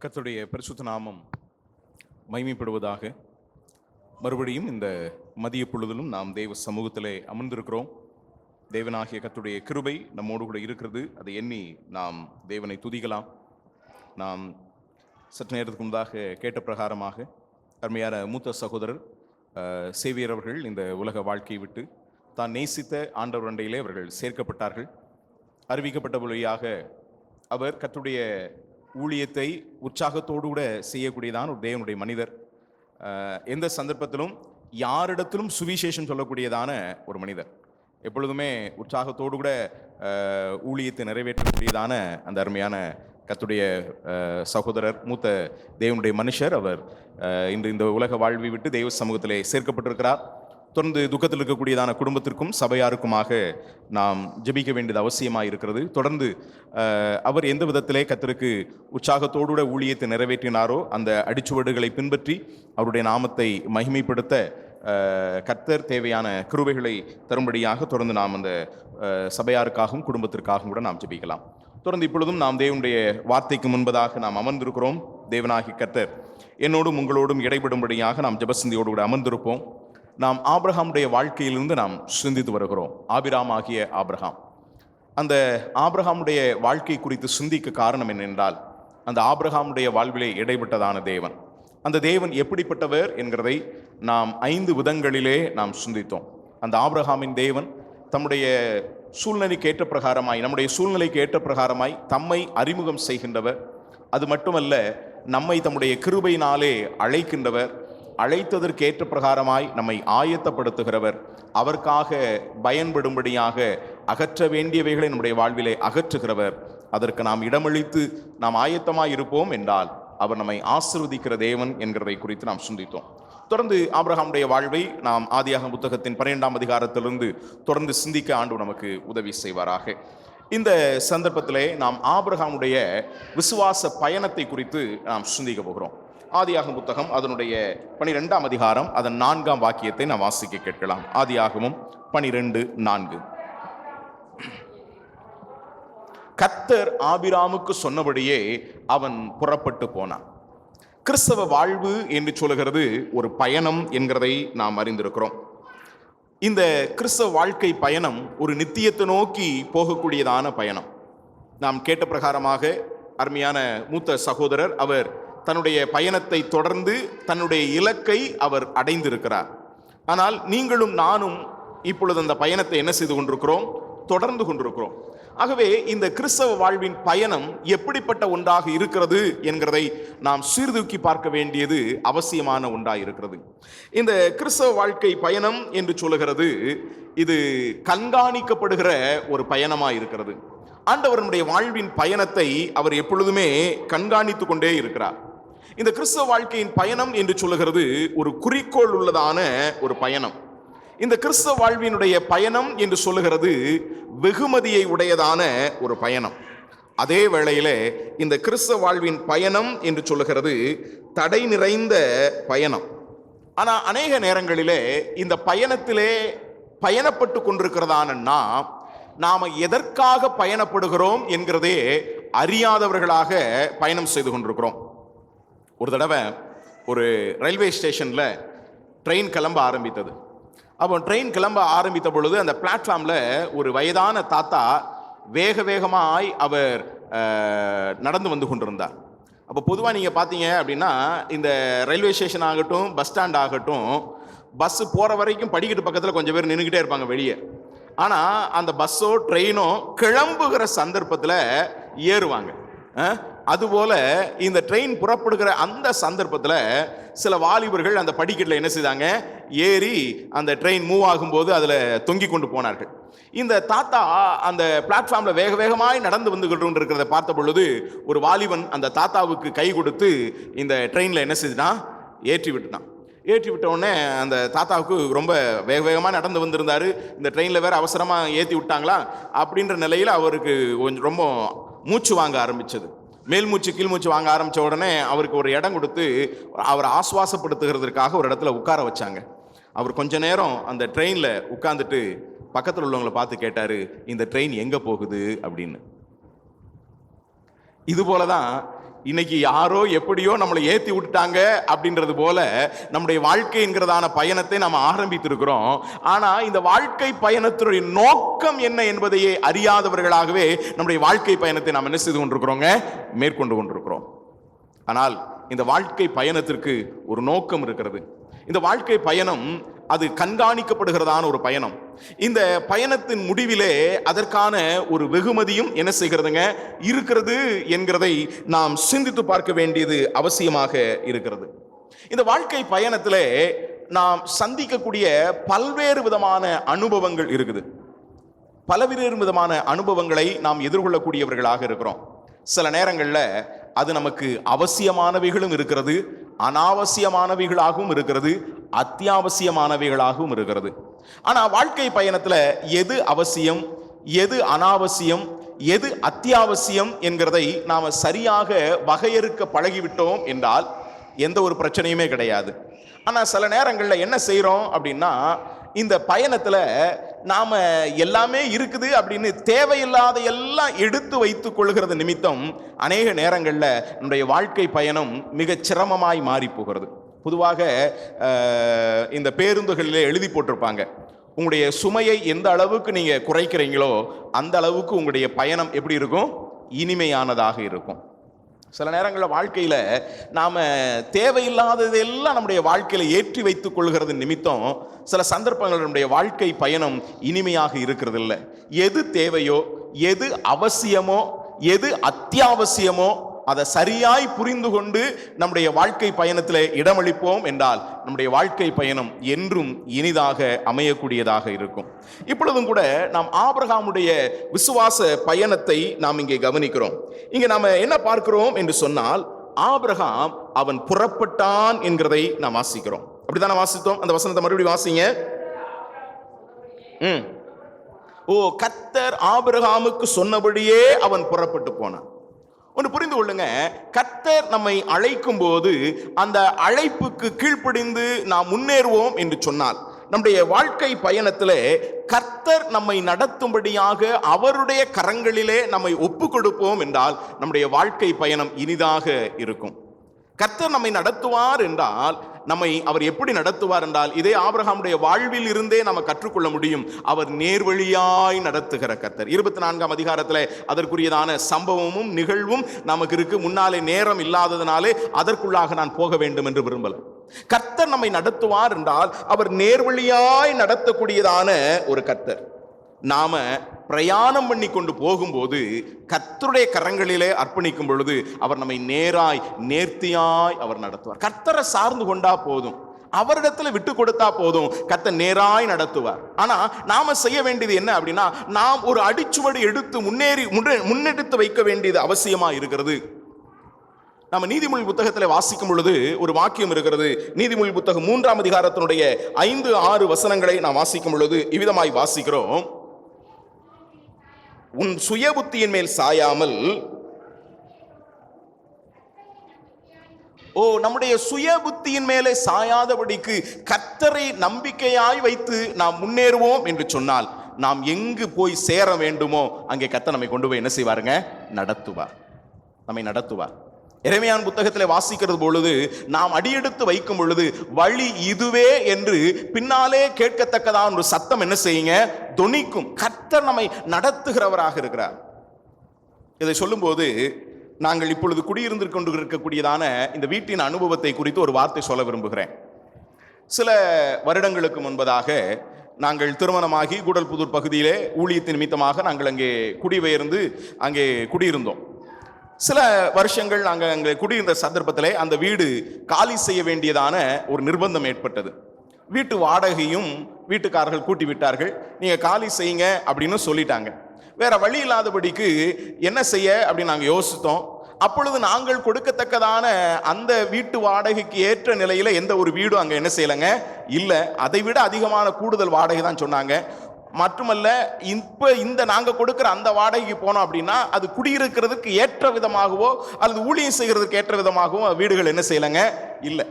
கர்த்தருடைய பரிசுத்த நாமம் மகிமைப்படுவதாக. மறுபடியும் இந்த மதிய பொழுதிலும் நாம் தேவ சமூகத்திலே அமர்ந்திருக்கிறோம். தேவனாகிய கர்த்தருடைய கிருபை நம்மோடு கூட இருக்கிறது. அதை எண்ணி நாம் தேவனை துதிக்கலாம். நாம் சற்று நேரத்துக்கு முன்பாக கேட்ட பிரகாரமாக அருமையான மூத்த சகோதரர் சேவியர் அவர்கள் இந்த உலக வாழ்க்கையை விட்டு தான் நேசித்த ஆண்டவர் அண்டையிலே அவர்கள் சேர்க்கப்பட்டார்கள். அறிவிக்கப்பட்ட வழியாக அவர் கர்த்தருடைய ஊழியத்தை உற்சாகத்தோடு கூட செய்யக்கூடியதான ஒரு தேவனுடைய மனிதர். எந்த சந்தர்ப்பத்திலும் யாரிடத்திலும் சுவிசேஷம் சொல்லக்கூடியதான ஒரு மனிதர். எப்பொழுதுமே உற்சாகத்தோடு கூட ஊழியத்தை நிறைவேற்றக்கூடியதான அந்த அருமையான கர்த்தருடைய சகோதரர், மூத்த தேவனுடைய மனுஷர். அவர் இன்று இந்த உலக வாழ்வை விட்டு தெய்வ சமூகத்திலே சேர்க்கப்பட்டிருக்கிறார். தொடர்ந்து துக்கத்தில் இருக்கக்கூடியதான குடும்பத்திற்கும் சபையாருக்குமாக நாம் ஜெபிக்க வேண்டியது அவசியமாக இருக்கிறது. தொடர்ந்து அவர் எந்த விதத்திலே கர்த்தருக்கு உற்சாகத்தோடு ஊழியத்தை நிறைவேற்றினாரோ அந்த அடிச்சுவடுகளை பின்பற்றி அவருடைய நாமத்தை மகிமைப்படுத்த கர்த்தர் தேவையான கிருபைகளை தரும்படியாக தொடர்ந்து நாம் அந்த சபையாருக்காகவும் குடும்பத்திற்காகவும் கூட நாம் ஜெபிக்கலாம். தொடர்ந்து இப்பொழுதும் நாம் தேவனுடைய வார்த்தைக்கு முன்பதாக நாம் அமர்ந்திருக்கிறோம். தேவனாகி கர்த்தர் என்னோடும் உங்களோடும் இடைபடும்படியாக நாம் ஜெபசிந்தியோடு கூட அமர்ந்திருப்போம். நாம் ஆபிரகாமுடைய வாழ்க்கையிலிருந்து நாம் சிந்தித்து வருகிறோம். ஆபிராம் ஆகிய ஆபிரகாம், அந்த ஆபிரகாமுடைய வாழ்க்கை குறித்து சிந்திக்க காரணம் என்னென்றால், அந்த ஆபிரகாமுடைய வாழ்விலே இடைப்பட்டதான தேவன், அந்த தேவன் எப்படிப்பட்டவர் என்கிறதை நாம் 5 விதங்களிலே நாம் சிந்தித்தோம். அந்த ஆபிரகாமின் தேவன் தம்முடைய சூழ்நிலைக்கு ஏற்ற பிரகாரமாய், நம்முடைய சூழ்நிலைக்கு ஏற்ற பிரகாரமாய் தம்மை அறிமுகம் செய்கின்றவர். அது மட்டுமல்ல, நம்மை தம்முடைய கிருபையினாலே அழைக்கின்றவர். அழைத்ததற்கு ஏற்ற பிரகாரமாய் நம்மை ஆயத்தப்படுத்துகிறவர். அவருக்காக பயன்படும்படியாக அகற்ற வேண்டியவைகளை நம்முடைய வாழ்விலே அகற்றுகிறவர். அதற்கு நாம் இடமளித்து நாம் ஆயத்தமாய் இருப்போம் என்றால் அவர் நம்மை ஆசீர்வதிக்கிற தேவன் என்கிறதை குறித்து நாம் சிந்தித்தோம். தொடர்ந்து ஆபிரகாமுடைய வாழ்வை நாம் ஆதியாகம புத்தகத்தின் 12ஆம் அதிகாரத்திலிருந்து தொடர்ந்து சிந்திக்க ஆண்டவர் நமக்கு உதவி செய்வாராக. இந்த சந்தர்ப்பத்திலே நாம் ஆபிரகாமுடைய விசுவாச பயணத்தை குறித்து நாம் சிந்திக்க போகிறோம். ஆதியாகம புத்தகம் அதனுடைய 12ஆம் அதிகாரம் அதன் 4ஆம் வாக்கியத்தை நாம் வாசிக்க கேட்கலாம். ஆதியாகமம் 12:4. கர்த்தர் ஆபிராமுக்கு சொன்னபடியே அவன் புறப்பட்டு போனான். கிறிஸ்தவ வாழ்வு என்று சொல்லுகிறது ஒரு பயணம் என்கிறதை நாம் அறிந்திருக்கிறோம். இந்த கிறிஸ்தவ வாழ்க்கை பயணம் ஒரு நித்தியத்தை நோக்கி போகக்கூடியதான பயணம். நாம் கேட்ட பிரகாரமாக அருமையான மூத்த சகோதரர் அவர் தன்னுடைய பயணத்தை தொடர்ந்து தன்னுடைய இலக்கை அவர் அடைந்திருக்கிறார். ஆனால் நீங்களும் நானும் இப்பொழுது அந்த பயணத்தை என்ன செய்து கொண்டிருக்கிறோம்? தொடர்ந்து கொண்டிருக்கிறோம். ஆகவே இந்த கிறிஸ்தவ வாழ்வின் பயணம் எப்படிப்பட்ட ஒன்றாக இருக்கிறது என்கிறதை நாம் சீர்தூக்கி பார்க்க வேண்டியது அவசியமான ஒன்றாக இருக்கிறது. இந்த கிறிஸ்தவ வாழ்க்கை பயணம் என்று சொல்லுகிறது இது கண்காணிக்கப்படுகிற ஒரு பயணமாக இருக்கிறது. ஆண்டவருடைய வாழ்வின் பயணத்தை அவர் எப்பொழுதுமே கண்காணித்து கொண்டே இருக்கிறார். இந்த கிறிஸ்தவ வாழ்க்கையின் பயணம் என்று சொல்லுகிறது ஒரு குறிக்கோள் உள்ளதான ஒரு பயணம். இந்த கிறிஸ்தவ வாழ்வினுடைய பயணம் என்று சொல்லுகிறது வெகுமதியை உடையதான ஒரு பயணம். அதே வேளையிலே இந்த கிறிஸ்தவ வாழ்வின் பயணம் என்று சொல்லுகிறது தடை நிறைந்த பயணம். ஆனால் அநேக நேரங்களிலே இந்த பயணத்திலே பயணப்பட்டு கொண்டிருக்கிறதான நாம் எதற்காக பயணப்படுகிறோம் என்கிறதே அறியாதவர்களாக பயணம் செய்து கொண்டிருக்கிறோம். ஒரு தடவை ஒரு ரயில்வே ஸ்டேஷனில் ட்ரெயின் கிளம்ப ஆரம்பித்தது. அப்போ ட்ரெயின் கிளம்ப ஆரம்பித்த பொழுது அந்த பிளாட்ஃபார்மில் ஒரு வயதான தாத்தா வேகமாய் அவர் நடந்து வந்து கொண்டிருந்தார். அப்போ பொதுவாக நீங்கள் பார்த்தீங்க அப்படின்னா இந்த ரயில்வே ஸ்டேஷன் ஆகட்டும், பஸ் ஸ்டாண்ட் ஆகட்டும், பஸ்ஸு போகிற வரைக்கும் படிக்கட்டு பக்கத்தில் கொஞ்சம் பேர் நின்றுக்கிட்டே இருப்பாங்க வெளியே. ஆனால் அந்த பஸ்ஸோ ட்ரெயினோ கிளம்புகிற சந்தர்ப்பத்தில் ஏறுவாங்க. அதுபோல இந்த ட்ரெயின் புறப்படுகிற அந்த சந்தர்ப்பத்தில் சில வாலிபர்கள் அந்த படிக்கட்டில் என்ன செய்தாங்க? ஏறி அந்த ட்ரெயின் மூவ் ஆகும்போது அதில் தொங்கி கொண்டு போனார்கள். இந்த தாத்தா அந்த பிளாட்ஃபார்மில் வேகமாய் நடந்து வந்து கொண்டு இருக்கிறத பார்த்த பொழுது ஒரு வாலிபன் அந்த தாத்தாவுக்கு கை கொடுத்து இந்த ட்ரெயினில் என்ன செய்தான்? ஏற்றி விட்டுனான். ஏற்றி விட்ட உடனே அந்த தாத்தாவுக்கு ரொம்ப வேகமாக நடந்து வந்திருந்தார். இந்த ட்ரெயினில் வேறு அவசரமாக ஏற்றி விட்டாங்களா அப்படின்ற நிலையில் அவருக்கு கொஞ்சம் ரொம்ப மூச்சு வாங்க ஆரம்பித்தது. மேல் மூச்சு கீழ் மூச்சு வாங்க ஆரம்பித்த உடனே அவருக்கு ஒரு இடம் கொடுத்து அவரை ஆசுவாசப்படுத்துகிறதுக்காக ஒரு இடத்துல உட்கார வச்சாங்க. அவர் கொஞ்ச நேரம் அந்த ட்ரெயினில் உட்கார்ந்துட்டு பக்கத்தில் உள்ளவங்களை பார்த்து கேட்டார், இந்த ட்ரெயின் எங்கே போகுது அப்படின்னு. இதுபோல தான் இன்னைக்கு யாரோ எப்படியோ நம்மளை ஏத்தி விட்டுட்டாங்க அப்படின்றது போல நம்முடைய வாழ்க்கை என்கிறதான பயணத்தை நாம் ஆரம்பித்திருக்கிறோம். ஆனா இந்த வாழ்க்கை பயணத்தினுடைய நோக்கம் என்ன என்பதையே அறியாதவர்களாகவே நம்முடைய வாழ்க்கை பயணத்தை நாம் என்ன செய்து கொண்டிருக்கிறோங்க, மேற்கொண்டு கொண்டிருக்கிறோம். ஆனால் இந்த வாழ்க்கை பயணத்திற்கு ஒரு நோக்கம் இருக்கிறது. இந்த வாழ்க்கை பயணம் அது கண்காணிக்கப்படுகிறதான ஒரு பயணம். இந்த பயணத்தின் முடிவிலே அதற்கான ஒரு வெகுமதியும் என்ன செய்கிறதுங்க, இருக்கிறது என்கிறதை நாம் சிந்தித்து பார்க்க வேண்டியது அவசியமாக இருக்கிறது. இந்த வாழ்க்கை பயணத்திலே நாம் சந்திக்கக்கூடிய பல்வேறு விதமான அனுபவங்கள் இருக்குது. பல்வேறு விதமான அனுபவங்களை நாம் எதிர்கொள்ளக்கூடியவர்களாக இருக்கிறோம். சில நேரங்களில் அது நமக்கு அவசியமானவைகளும் இருக்கிறது, அனாவசியமானவைகளாகவும் இருக்கிறது, அத்தியாவசியமானவைகளாகவும் இருக்கிறது. ஆனா வாழ்க்கை பயணத்துல எது அவசியம், எது அனாவசியம், எது அத்தியாவசியம் என்கிறதை நாம சரியாக வகையறுக்க பழகிவிட்டோம் என்றால் எந்த ஒரு பிரச்சனையுமே கிடையாது. ஆனா சில நேரங்களில் என்ன செய்யறோம் அப்படின்னா, இந்த பயணத்துல நாம எல்லாமே இருக்குது அப்படின்னு தேவையில்லாத எல்லாம் எடுத்து வைத்துக் கொள்கிறது நிமித்தம் அநேக நேரங்களில் நம்முடைய வாழ்க்கை பயணம் மிக சிரமமாய் மாறி போகிறது. பொதுவாக இந்த பேருந்துகளிலே எழுதி போட்டிருப்பாங்க, உங்களுடைய சுமையை எந்த அளவுக்கு நீங்க குறைக்கிறீங்களோ அந்த அளவுக்கு உங்களுடைய பயணம் எப்படி இருக்கும், இனிமையானதாக இருக்கும். சில நேரங்களில் வாழ்க்கையில நாம தேவையில்லாததெல்லாம் நம்முடைய வாழ்க்கையில ஏற்றி வைத்துக் கொள்கிறது நிமித்தம் சில சந்தர்ப்பங்கள் நம்முடைய வாழ்க்கை பயணம் இனிமையாக இருக்கிறது இல்லை. எது தேவையோ, எது அவசியமோ, எது அத்தியாவசியமோ அதை சரியாய் புரிந்து கொண்டு நம்முடைய வாழ்க்கை பயணத்தில் இடமளிப்போம் என்றால் நம்முடைய வாழ்க்கை பயணம் என்றும் இனிதாக அமையக்கூடியதாக இருக்கும். இப்பொழுதும் கூட நாம் ஆபிரகாமுடைய விசுவாச பயணத்தை நாம் இங்கே கவனிக்கிறோம். இங்கே நாம் என்ன பார்க்கிறோம் என்று சொன்னால், ஆபிரகாம் அவன் புறப்பட்டான் என்கிறதை நாம் வாசிக்கிறோம். அப்படித்தானே வாசித்தோம்? அந்த வசனத்தை மறுபடியும் வாசிங்க. கர்த்தர் ஆபிரகாமுக்கு சொன்னபடியே அவன் புறப்பட்டு போனான். ஒன்று புரிந்து கொள்ளுங்க, கர்த்தர் நம்மை அழைக்கும் போது அந்த அழைப்புக்கு கீழ்ப்படிந்து நாம் முன்னேறுவோம் என்று சொன்னால், நம்முடைய வாழ்க்கை பயணத்திலே கர்த்தர் நம்மை நடத்தும்படியாக அவருடைய கரங்களிலே நம்மை ஒப்பு கொடுப்போம் என்றால் நம்முடைய வாழ்க்கை பயணம் இனிதாக இருக்கும். கர்த்தர் நம்மை நடத்துவார் என்றால் அவர் எப்படி நடத்துவார் என்றால், இதே ஆபிரகாமுடைய வாழ்வில் இருந்தே நம்ம கற்றுக்கொள்ள முடியும். அவர் நேர்வழியாய் நடத்துகிற கர்த்தர். 24ஆம் அதிகாரத்தில் அதற்குரியதான சம்பவமும் நிகழ்வும் நமக்கு இருக்கு. முன்னாலே நேரம் இல்லாததுனாலே அதற்குள்ளாக நான் போக வேண்டும் என்று விரும்பல. கர்த்தர் நம்மை நடத்துவார் என்றால் அவர் நேர்வழியாய் நடத்தக்கூடியதான ஒரு கர்த்தர். நாம பிரயாணம் பண்ணி கொண்டு போகும்போது கர்த்தருடைய கரங்களிலே அர்ப்பணிக்கும் பொழுது அவர் நம்மை நேராய் நேர்த்தியாய் அவர் நடத்துவார். கர்த்தரை சார்ந்து கொண்டா போதும், அவரிடத்துல விட்டு கொடுத்தா போதும், கர்த்தர் நேராய் நடத்துவார். ஆனா நாம செய்ய வேண்டியது என்ன அப்படின்னா, நாம் ஒரு அடிச்சுவடு எடுத்து முன்னெடுத்து வைக்க வேண்டியது அவசியமா இருக்கிறது. நம்ம நீதிமொழி புத்தகத்தில் வாசிக்கும் பொழுது ஒரு வாக்கியம் இருக்கிறது. நீதிமொழி புத்தகம் 3ஆம் அதிகாரத்தினுடைய 5-6 வசனங்களை நாம் வாசிக்கும் பொழுது இவ்விதமாய் வாசிக்கிறோம். உன் சுய புத்தியின் மேல் சாயாமல், நம்முடைய சுய புத்தியின் மேலே சாயாதபடிக்கு கர்த்தரை நம்பிக்கையாய் வைத்து நாம் முன்னேறுவோம் என்று சொன்னால், நாம் எங்கு போய் சேர வேண்டுமோ அங்கே கர்த்தர் நம்மை கொண்டு போய் என்ன செய்வாருங்க, நடத்துவார், நம்மை நடத்துவார். எரேமியாவின் புத்தகத்தில் வாசிக்கிறது பொழுது நாம் அடியெடுத்து வைக்கும் பொழுது வழி இதுவே என்று பின்னாலே கேட்கத்தக்கதான் ஒரு சத்தம் என்ன செய்யுங்க, தொனிக்கும். கர்த்தர் நம்மை நடத்துகிறவராக இருக்கிறார். இதை சொல்லும் போது நாங்கள் இப்பொழுது குடியிருந்து கொண்டு இருக்கக்கூடியதான இந்த வீட்டின் அனுபவத்தை குறித்து ஒரு வார்த்தை சொல்ல விரும்புகிறேன். சில வருடங்களுக்கு முன்பதாக நாங்கள் திருமணமாகி கூடல்புதூர் பகுதியிலே ஊழியத்தின் நிமித்தமாக நாங்கள் அங்கே குடிபெயர்ந்து அங்கே குடியிருந்தோம். சில வருஷங்கள் நாங்கள் அங்கே குடியிருந்த சந்தர்ப்பத்தில் அந்த வீடு காலி செய்ய வேண்டியதான ஒரு நிர்பந்தம் ஏற்பட்டது. வீட்டு வாடகையும் வீட்டுக்காரர்கள் கூட்டி விட்டார்கள். நீங்கள் காலி செய்யுங்க அப்படின்னு சொல்லிட்டாங்க. வேற வழி இல்லாதபடிக்கு என்ன செய்ய அப்படின்னு நாங்கள் யோசித்தோம். அப்பொழுது நாங்கள் கொடுக்கத்தக்கதான அந்த வீட்டு வாடகைக்கு ஏற்ற நிலையில எந்த ஒரு வீடும் அங்கே என்ன செய்யலைங்க, இல்லை. அதை விட அதிகமான கூடுதல் வாடகை தான் சொன்னாங்க. மட்டுமல்ல, இப்ப இந்த நாங்க கொடுக்கிற அந்த வாடகைக்கு போனோம் அப்படின்னா அது குடியிருக்கிறதுக்கு ஏற்ற விதமாகவோ அல்லது ஊழியம் செய்கிறதுக்கு ஏற்ற விதமாகவோ வீடுகள் என்ன செய்யலைங்க, இல்லை.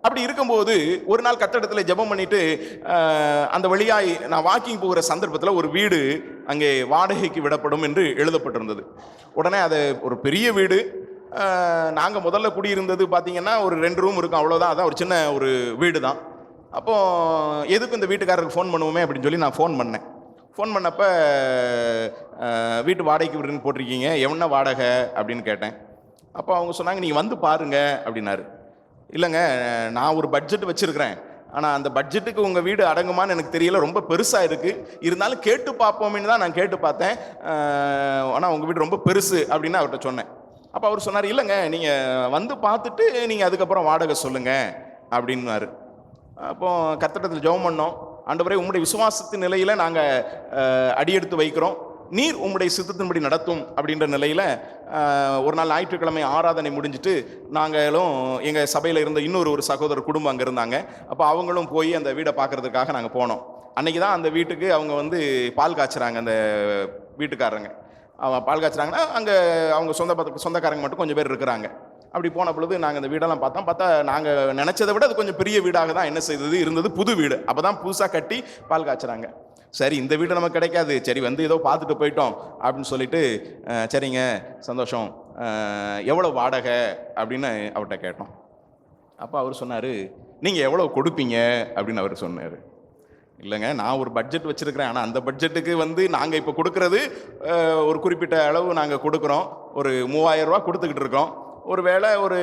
அப்படி இருக்கும்போது ஒரு நாள் கட்டடத்தில் ஜெபம் பண்ணிட்டு அந்த வழியாய் நான் வாக்கிங் போகிற சந்தர்ப்பத்தில் ஒரு வீடு அங்கே வாடகைக்கு விடப்படும் என்று எழுதப்பட்டிருந்தது. உடனே அது ஒரு பெரிய வீடு, நாங்கள் முதல்ல குடியிருந்தது பார்த்தீங்கன்னா ஒரு 2 ரூம் இருக்கும், அவ்வளோதான். அதான் ஒரு சின்ன ஒரு வீடு தான். அப்போது எதுக்கும் இந்த வீட்டுக்காரருக்கு ஃபோன் பண்ணுவோமே அப்படின்னு சொல்லி நான் ஃபோன் பண்ணேன். ஃபோன் பண்ணப்போ வீட்டு வாடகைக்கு விடுன்னு போட்டிருக்கீங்க, என்ன வாடகை அப்படின்னு கேட்டேன். அப்போ அவங்க சொன்னாங்க, நீங்கள் வந்து பாருங்க அப்படின்னாரு. இல்லைங்க, நான் ஒரு பட்ஜெட் வச்சுருக்கிறேன், ஆனால் அந்த பட்ஜெட்டுக்கு உங்கள் வீடு அடங்குமான்னு எனக்கு தெரியல, ரொம்ப பெருசாக இருக்குது, இருந்தாலும் கேட்டு பார்ப்போம்னு தான் நான் கேட்டு பார்த்தேன், ஆனால் உங்கள் வீடு ரொம்ப பெருசு அப்படின்னு அவர்கிட்ட சொன்னேன். அப்போ அவர் சொன்னார், இல்லைங்க நீங்கள் வந்து பார்த்துட்டு நீங்கள் அதுக்கப்புறம் வாடகை சொல்லுங்கள் அப்படின்னாரு. அப்போ கர்த்தரிடத்தில் ஜெபம் பண்ணோம். ஆண்டவரே, உம்முடைய விசுவாசத்தின் நிலையில் நாங்கள் அடியெடுத்து வைக்கிறோம், நீர் உம்முடைய சித்தத்தின்படி நடத்தும் அப்படின்ற நிலையில் ஒரு நாள் ஞாயிற்றுக்கிழமை ஆராதனை முடிஞ்சிட்டு நாங்களும் எங்கள் சபையில் இருந்த இன்னொரு சகோதரர் குடும்பம் அங்கே இருந்தாங்க. அப்போ அவங்களும் போய் அந்த வீடை பார்க்குறதுக்காக நாங்கள் போனோம். அன்றைக்கி தான் அந்த வீட்டுக்கு அவங்க வந்து பால் காய்ச்சுறாங்க. அந்த வீட்டுக்காரங்க பால் காய்ச்சுறாங்கன்னா அங்கே அவங்க சொந்தக்காரங்க மட்டும் கொஞ்சம் பேர் இருக்கிறாங்க. அப்படி போன பொழுது நாங்கள் அந்த வீடெல்லாம் பார்த்தா நாங்கள் நினச்சதை விட அது கொஞ்சம் பெரிய வீடாக தான் என்ன செய்தது இருந்தது. புது வீடு, அப்போ தான் புதுசாக கட்டி பால் காய்ச்சுறாங்க. சரி, இந்த வீடு நமக்கு கிடைக்காது, சரி வந்து ஏதோ பார்த்துட்டு போயிட்டோம் அப்படின்னு சொல்லிட்டு, சரிங்க சந்தோஷம், எவ்வளோ வாடகை அப்படின்னு அவர்கிட்ட கேட்டோம். அப்போ அவர் சொன்னார், நீங்கள் எவ்வளோ கொடுப்பீங்க அப்படின்னு அவர் சொன்னார். இல்லைங்க, நான் ஒரு பட்ஜெட் வச்சுருக்கிறேன், ஆனால் அந்த பட்ஜெட்டுக்கு வந்து நாங்கள் இப்போ கொடுக்குறது ஒரு குறிப்பிட்ட அளவு நாங்கள் கொடுக்குறோம், ஒரு 3000 ரூபா கொடுத்துக்கிட்டு இருக்கோம். ஒரு வேளை ஒரு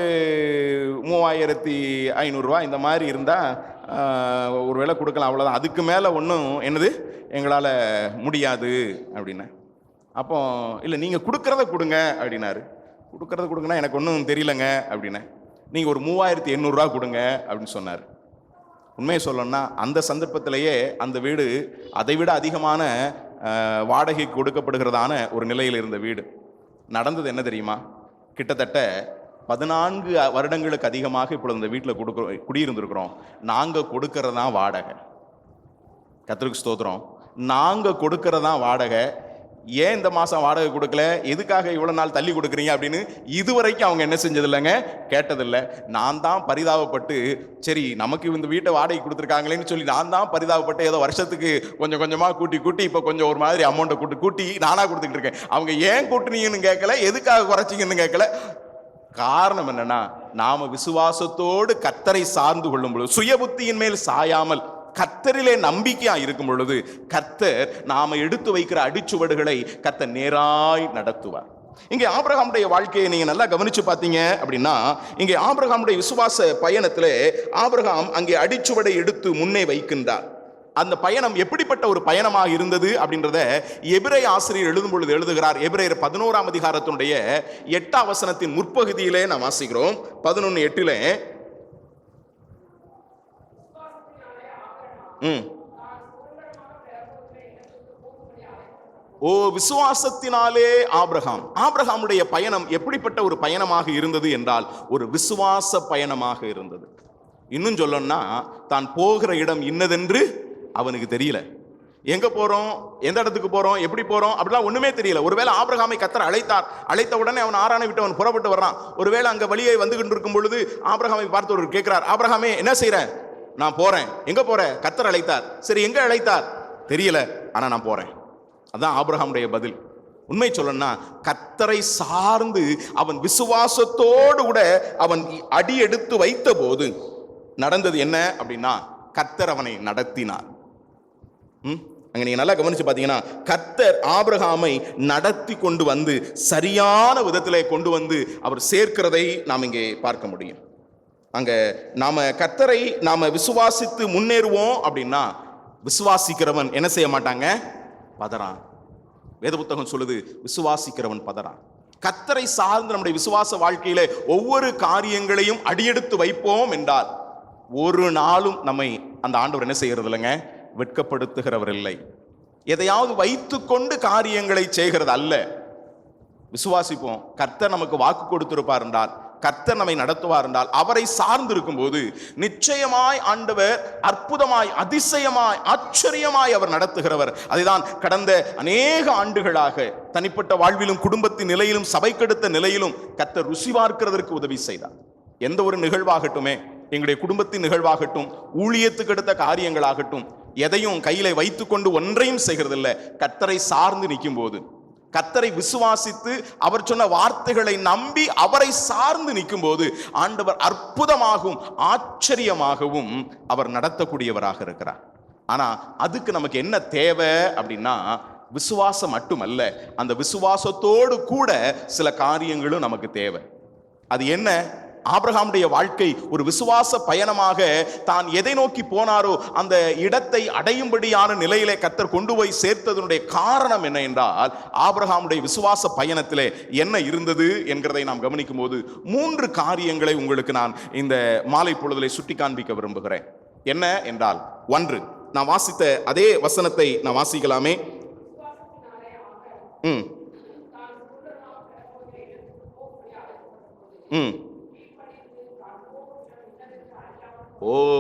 3500 ரூபா இந்த மாதிரி இருந்தால் ஒரு வேளை கொடுக்கலாம், அவ்வளோதான், அதுக்கு மேலே ஒன்றும் என்னது எங்களால் முடியாது அப்படின்னு. அப்போ இல்லை, நீங்கள் கொடுக்குறத கொடுங்க அப்படின்னாரு. கொடுக்குறத கொடுங்கன்னா எனக்கு ஒன்றும் தெரியலங்க அப்படின்னு. நீங்கள் ஒரு 3800 ரூபா கொடுங்க அப்படின்னு சொன்னார். உண்மையை சொல்லணும்னா அந்த சந்தர்ப்பத்திலேயே அந்த வீடு அதை விட அதிகமான வாடகைக்கு கொடுக்கப்படுகிறதான ஒரு நிலையில் இருந்த வீடு. நடந்தது என்ன தெரியுமா? கிட்டத்தட்ட 14 வருடங்களுக்கு அதிகமாக இப்பொழுது இந்த வீட்டில் குடியிருந்திருக்கிறோம். நாங்கள் கொடுக்கறதான் வாடகை. கர்த்தருக்கு ஸ்தோத்திரம். நாங்கள் கொடுக்கறதான் வாடகை. ஏன் இந்த மாதம் வாடகை கொடுக்கல, எதுக்காக இவ்வளோ நாள் தள்ளி கொடுக்குறீங்க அப்படின்னு இதுவரைக்கும் அவங்க என்ன செஞ்சதில்லைங்க, கேட்டதில்லை. நான் தான் பரிதாபப்பட்டு, சரி நமக்கு இந்த வீட்டை வாடகை கொடுத்துருக்காங்களேன்னு சொல்லி நான் தான் பரிதாபப்பட்டு ஏதோ வருஷத்துக்கு கொஞ்சம் கொஞ்சமாக கூட்டி இப்போ கொஞ்சம் ஒரு மாதிரி அமௌண்ட்டை கூட்டி நானாக கொடுத்துக்கிட்டு இருக்கேன். அவங்க ஏன் கூட்டினீங்கன்னு கேட்கல, எதுக்காக குறைச்சிங்கன்னு கேட்கல. காரணம் என்னன்னா, நாம விசுவாசத்தோடு கர்த்தரை சார்ந்து கொள்ளும் பொழுது, சுய புத்தியின் மேல் சாயாமல் கர்த்தரிலே நம்பிக்கையா இருக்கும் பொழுது, கர்த்தர் நாம எடுத்து வைக்கிற அடிச்சுவடுகளை கர்த்தர் நேராய் நடத்துவார். இங்கே ஆபிரகாமுடைய வாழ்க்கையை நீங்க நல்லா கவனிச்சு பார்த்தீங்க அப்படின்னா, இங்கே ஆபிரகாமுடைய விசுவாச பயணத்திலே ஆபிரகாம் அங்கே அடிச்சுவடை எடுத்து முன்னே வைக்கின்றார். அந்த பயணம் எப்படிப்பட்ட ஒரு பயணமாக இருந்தது அப்படின்றத எபிரேய ஆசிரியர் எழுதும் பொழுது எழுதுகிறார். எபிரேயர் 11ஆம் அதிகாரத்தினுடைய 8ஆம் வசனத்தின் முற்பகுதியிலே நாம் வாசிக்கிறோம். 11:8 ஓ விசுவாசத்தினாலே ஆபிரகாமுடைய பயணம் எப்படிப்பட்ட ஒரு பயணமாக இருந்தது என்றால், ஒரு விசுவாச பயணமாக இருந்தது. இன்னும் சொல்லணும்னா, தான் போகிற இடம் இன்னதென்று அவனுக்கு தெரியல. எங்க போறோம், எந்த இடத்துக்கு போறோம், எப்படி போறோம் அப்படிலாம் ஒண்ணுமே தெரியல. ஒருவேளை ஆபிரகாமை கர்த்தர் அழைத்த உடனே அவன் ஆரானை விட்டு அவன் புறப்பட்டு வர்றான். ஒருவேளை அங்க வழியை வந்து கொண்டிருக்கும் பொழுது ஆபிரகாமை பார்த்து ஒரு கேட்கிறார், ஆபிரகாமே என்ன செய்யற? நான் போறேன். எங்க போற? கர்த்தர் அழைத்தார். சரி, எங்க அழைத்தார் தெரியல, ஆனா நான் போறேன். அதான் ஆபிரகாமுடைய பதில். உண்மை சொல்லணும்னா, கர்த்தரை சார்ந்து அவன் விசுவாசத்தோடு கூட அவன் அடி எடுத்து வைத்த போது நடந்தது என்ன அப்படின்னா, கர்த்தர் அவனை நடத்தினார். அங்க நீங்க நல்லா கவனிச்சு பாத்தீங்கன்னா, கர்த்தர் ஆபிரகாமை நடத்தி கொண்டு வந்து சரியான விதத்திலே கொண்டு வந்து அவர் சேர்க்கிறதை நாம் இங்கே பார்க்க முடியும். அங்க நாம கர்த்தரை நாம விசுவாசித்து முன்னேறுவோம் அப்படின்னா, விசுவாசிக்கிறவன் என்ன செய்ய மாட்டாங்க, பதறான். வேத புத்தகம் சொல்லுது, விசுவாசிக்கிறவன் பதறான். கர்த்தரை சார்ந்து நம்முடைய விசுவாச வாழ்க்கையில ஒவ்வொரு காரியங்களையும் அடியெடுத்து வைப்போம் என்றால், ஒரு நாளும் நம்மை அந்த ஆண்டவர் என்ன செய்யறது இல்லைங்க, வெட்கப்படுத்துகிறவர் இல்லை. எதையாவது வைத்துக்கொண்டு காரியங்களை செய்கிறது அல்ல. விசுவாசிப்போம். கர்த்தர் நமக்கு வாக்கு கொடுத்திருப்பார் என்றால், கர்த்தர் நம்மை நடத்துவார் என்றால், அவரை சார்ந்து இருக்கும் போது நிச்சயமாய் ஆண்டவர் அற்புதமாய், அதிசயமாய், ஆச்சரியமாய் அவர் நடத்துகிறவர். அதுதான் கடந்த அநேக ஆண்டுகளாக தனிப்பட்ட வாழ்விலும் குடும்பத்தின் நிலையிலும் சபைக்கெடுத்த நிலையிலும் கர்த்தர் ருசி பார்க்கிறதற்கு உதவி செய்தார். எந்த ஒரு நிகழ்வாகட்டுமே, எங்களுடைய குடும்பத்தின் நிகழ்வாகட்டும், ஊழியத்துக்கு எடுத்த காரியங்களாகட்டும், எதையும் கையில வைத்துக்கொண்டு ஒன்றையும் செய்கிறதில்லை. கர்த்தரை சார்ந்து நிற்கும் போது, கர்த்தரை விசுவாசித்து அவர் சொன்ன வார்த்தைகளை நம்பி அவரை சார்ந்து நிற்கும் போது ஆண்டவர் அற்புதமாகவும் ஆச்சரியமாகவும் அவர் நடத்தக்கூடியவராக இருக்கிறார். ஆனா அதுக்கு நமக்கு என்ன தேவை அப்படின்னா, விசுவாசம் மட்டுமல்ல, அந்த விசுவாசத்தோடு கூட சில காரியங்களும் நமக்கு தேவை. அது என்ன? ஆபிரகாமுடைய வாழ்க்கை ஒரு விசுவாச பயணமாக தான் எதை நோக்கி போனாரோ அந்த இடத்தை அடையும்படியான நிலையிலே கர்த்தர் கொண்டு போய் சேர்த்ததனுடைய காரணம் என்ன என்றால், ஆபிரகாமுடைய விசுவாச பயணத்திலே என்ன இருந்தது என்கிறதை நாம் கவனிக்கும் போது 3 காரியங்களை உங்களுக்கு நான் இந்த மாலை பொழுதிலே சுட்டி காண்பிக்க விரும்புகிறேன். என்ன என்றால், 1, நான் வாசித்த அதே வசனத்தை நான் வாசிக்கலாமே.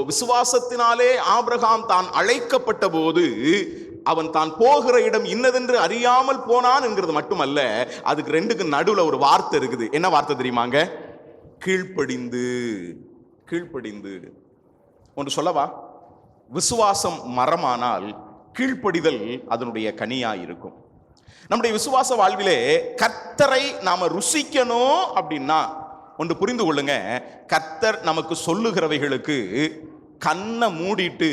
விசுவாசத்தினாலே ஆபிரகாம் தான் அழைக்கப்பட்ட போது அவன் தான் போகிற இடம் இன்னதென்று அறியாமல் போனான் என்கிறது மட்டுமல்ல, அதுக்கு 2க்கு நடுவுல ஒரு வார்த்தை இருக்குது. என்ன வார்த்தை தெரியுமாங்க? கீழ்ப்படிந்து. கீழ்ப்படிந்து. ஒன்று சொல்லவா? விசுவாசம் மரமானால் கீழ்ப்படிதல் அதனுடைய கனியாய் இருக்கும். நம்முடைய விசுவாச வாழ்விலே கர்த்தரை நாம ருசிக்கணும் அப்படின்னா ஒன்று புரிந்து கொள்ளுங்க, கர்த்தர் நமக்கு சொல்லுகிறவைகளுக்கு கண்ணை மூடிட்டு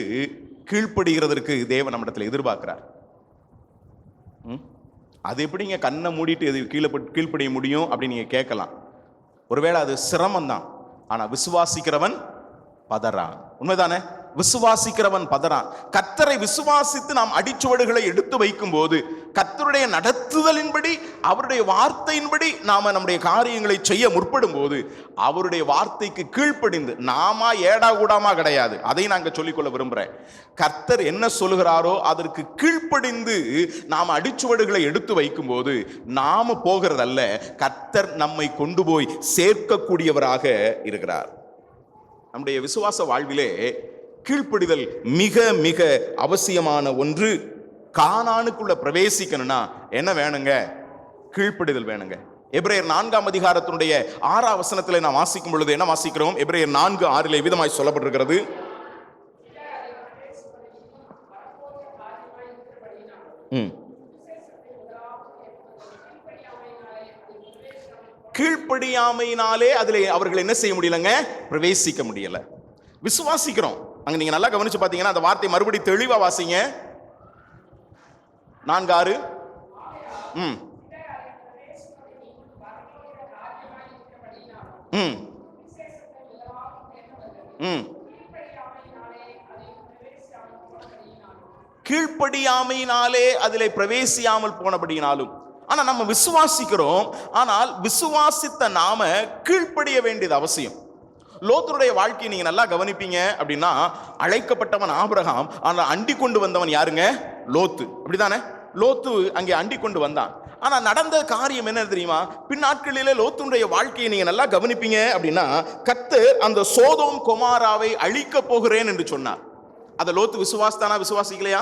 கீழ்ப்படுகிறதற்கு தேவன் நம்மிடத்தில் எதிர்பார்க்கிறார். அது எப்படிங்க கண்ணை மூடிட்டு எது கீழ்ப்படிய முடியும் அப்படின்னு நீங்க கேட்கலாம். ஒருவேளை அது சிரமம்தான். ஆனா விசுவாசிக்கிறவன் பதறான். உண்மைதானே? விசுவாசிக்கிறவன் பதறான். கர்த்தரை விசுவாசித்து நாம் அடிச்சுவடுகளை எடுத்து வைக்கும் போது கர்த்தருடைய நடத்துதலின்படி அவருடைய வார்த்தையின்படி நாம நம்முடைய காரியங்களை செய்ய முற்படும் போது அவருடைய வார்த்தைக்கு கீழ்ப்படிந்து, நாம ஏடா கூடாமா கிடையாது, அதை நாங்க சொல்லிக்கொள்ள விரும்புறேன். கர்த்தர் என்ன சொல்லுகிறாரோ அதற்கு கீழ்ப்படிந்து நாம அடிச்சுவடுகளை எடுத்து வைக்கும் போது நாம போகிறதல்ல, கர்த்தர் நம்மை கொண்டு போய் சேர்க்கக்கூடியவராக இருக்கிறார். நம்முடைய விசுவாச வாழ்விலே கீழ்ப்படிதல் மிக மிக அவசியமான ஒன்று. கானானுக்குள்ள பிரவேசிக்கணும்னா என்ன வேணுங்க? கீழ்ப்படிதல் வேணுங்க. எபிரேயர் 4ஆம் அதிகாரத்தினுடைய 6ஆம் வசனத்திலே நாம் வாசிக்கும் பொழுது என்ன வாசிக்கிறோம்? எபிரேயர் 4:6 விதமாய் சொல்லப்பட்டிருக்கிறது, கீழ்ப்படியாமையினாலே அதிலே அவர்கள் என்ன செய்ய முடியலங்க? பிரவேசிக்க முடியல. விசுவாசிக்கிறோம். அங்க நீங்க நல்லா கவனிச்சு பாத்தீங்கன்னா அந்த வார்த்தை மறுபடி தெளிவா வாசிங்க. 4:6. கீழ்ப்படியாமையினாலே அதிலே பிரவேசியாமல் போனபடினாலும். ஆனா நம்ம விசுவாசிக்கிறோம், ஆனால் விசுவாசித்த நாம கீழ்ப்படிய வேண்டியது அவசியம். லோத்துடைய வாழ்க்கையை நீங்க நல்லா கவனிப்பீங்க அப்படின்னா, அழைக்கப்பட்டவன் ஆபிரகாம், ஆனால் அண்டி கொண்டு வந்தவன் யாருங்க? லோத்து. அப்படிதானே? லோத்து அங்கே அண்டி கொண்டு வந்தான். ஆனா நடந்த காரியம் என்ன தெரியுமா? பின்னாட்களிலே லோத்துடைய வாழ்க்கையை நீங்க நல்லா கவனிப்பீங்க அப்படின்னா, கர்த்தர் அந்த சோதோம் கொமாராவை அழிக்க போகிறேன் என்று சொன்னார். அதை லோத்து விசுவாசித்தானா? விசுவாசிக்கலையா?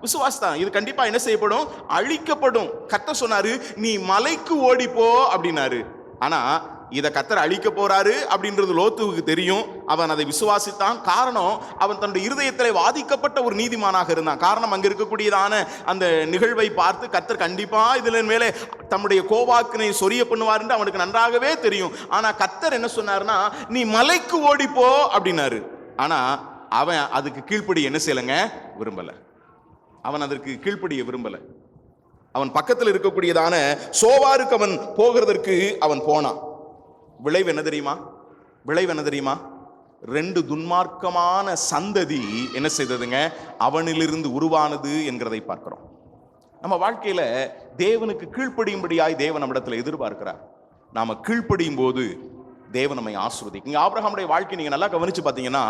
விசுவாசித்தான். இது கண்டிப்பா என்ன செய்யப்படும்? அழிக்கப்படும். கர்த்தர் சொன்னாரு, நீ மலைக்கு ஓடிப்போ அப்படின்னாரு. ஆனா இதை கர்த்தர் அழிக்க போறாரு அப்படின்றது லோத்துவுக்கு தெரியும். அவன் அதை விசுவாசித்தான். காரணம், அவன் தன்னுடைய இருதயத்தில் வாதிக்கப்பட்ட ஒரு நீதிமானாக இருந்தான். காரணம், அங்க இருக்கக்கூடியதான அந்த நிகழ்வை பார்த்து கர்த்தர் கண்டிப்பா இதுல மேலே தம்முடைய கோவாக்கினை சொரிய பண்ணுவார் என்று அவனுக்கு நன்றாகவே தெரியும். ஆனா கர்த்தர் என்ன சொன்னார்னா, நீ மலைக்கு ஓடிப்போ அப்படின்னாரு. ஆனா அவன் அதுக்கு கீழ்ப்படி என்ன செய்யலங்க? விரும்பல. அவன் அதற்கு கீழ்ப்படிய விரும்பல. அவன் பக்கத்தில் இருக்கக்கூடியதான சோவாருக்கு அவன் போகிறதற்கு அவன் போனான். விளைவு என்ன தெரியுமா? விளைவு என்ன தெரியுமா? 2 துன்மார்க்கமான சந்ததி என்ன செய்ததுங்க? அவனிலிருந்து உருவானது என்கிறதை பார்க்கிறோம். நம்ம வாழ்க்கையில தேவனுக்கு கீழ்ப்படியும்படியாய் தேவன் நம்மிடத்தில் எதிர்பார்க்கிறார். நாம கீழ்ப்படியும் போது தேவன் நம்மை ஆசீர்வதிக்கும். ஆபிரகாமுடைய வாழ்க்கை நீங்க நல்லா கவனிச்சு பார்த்தீங்கன்னா,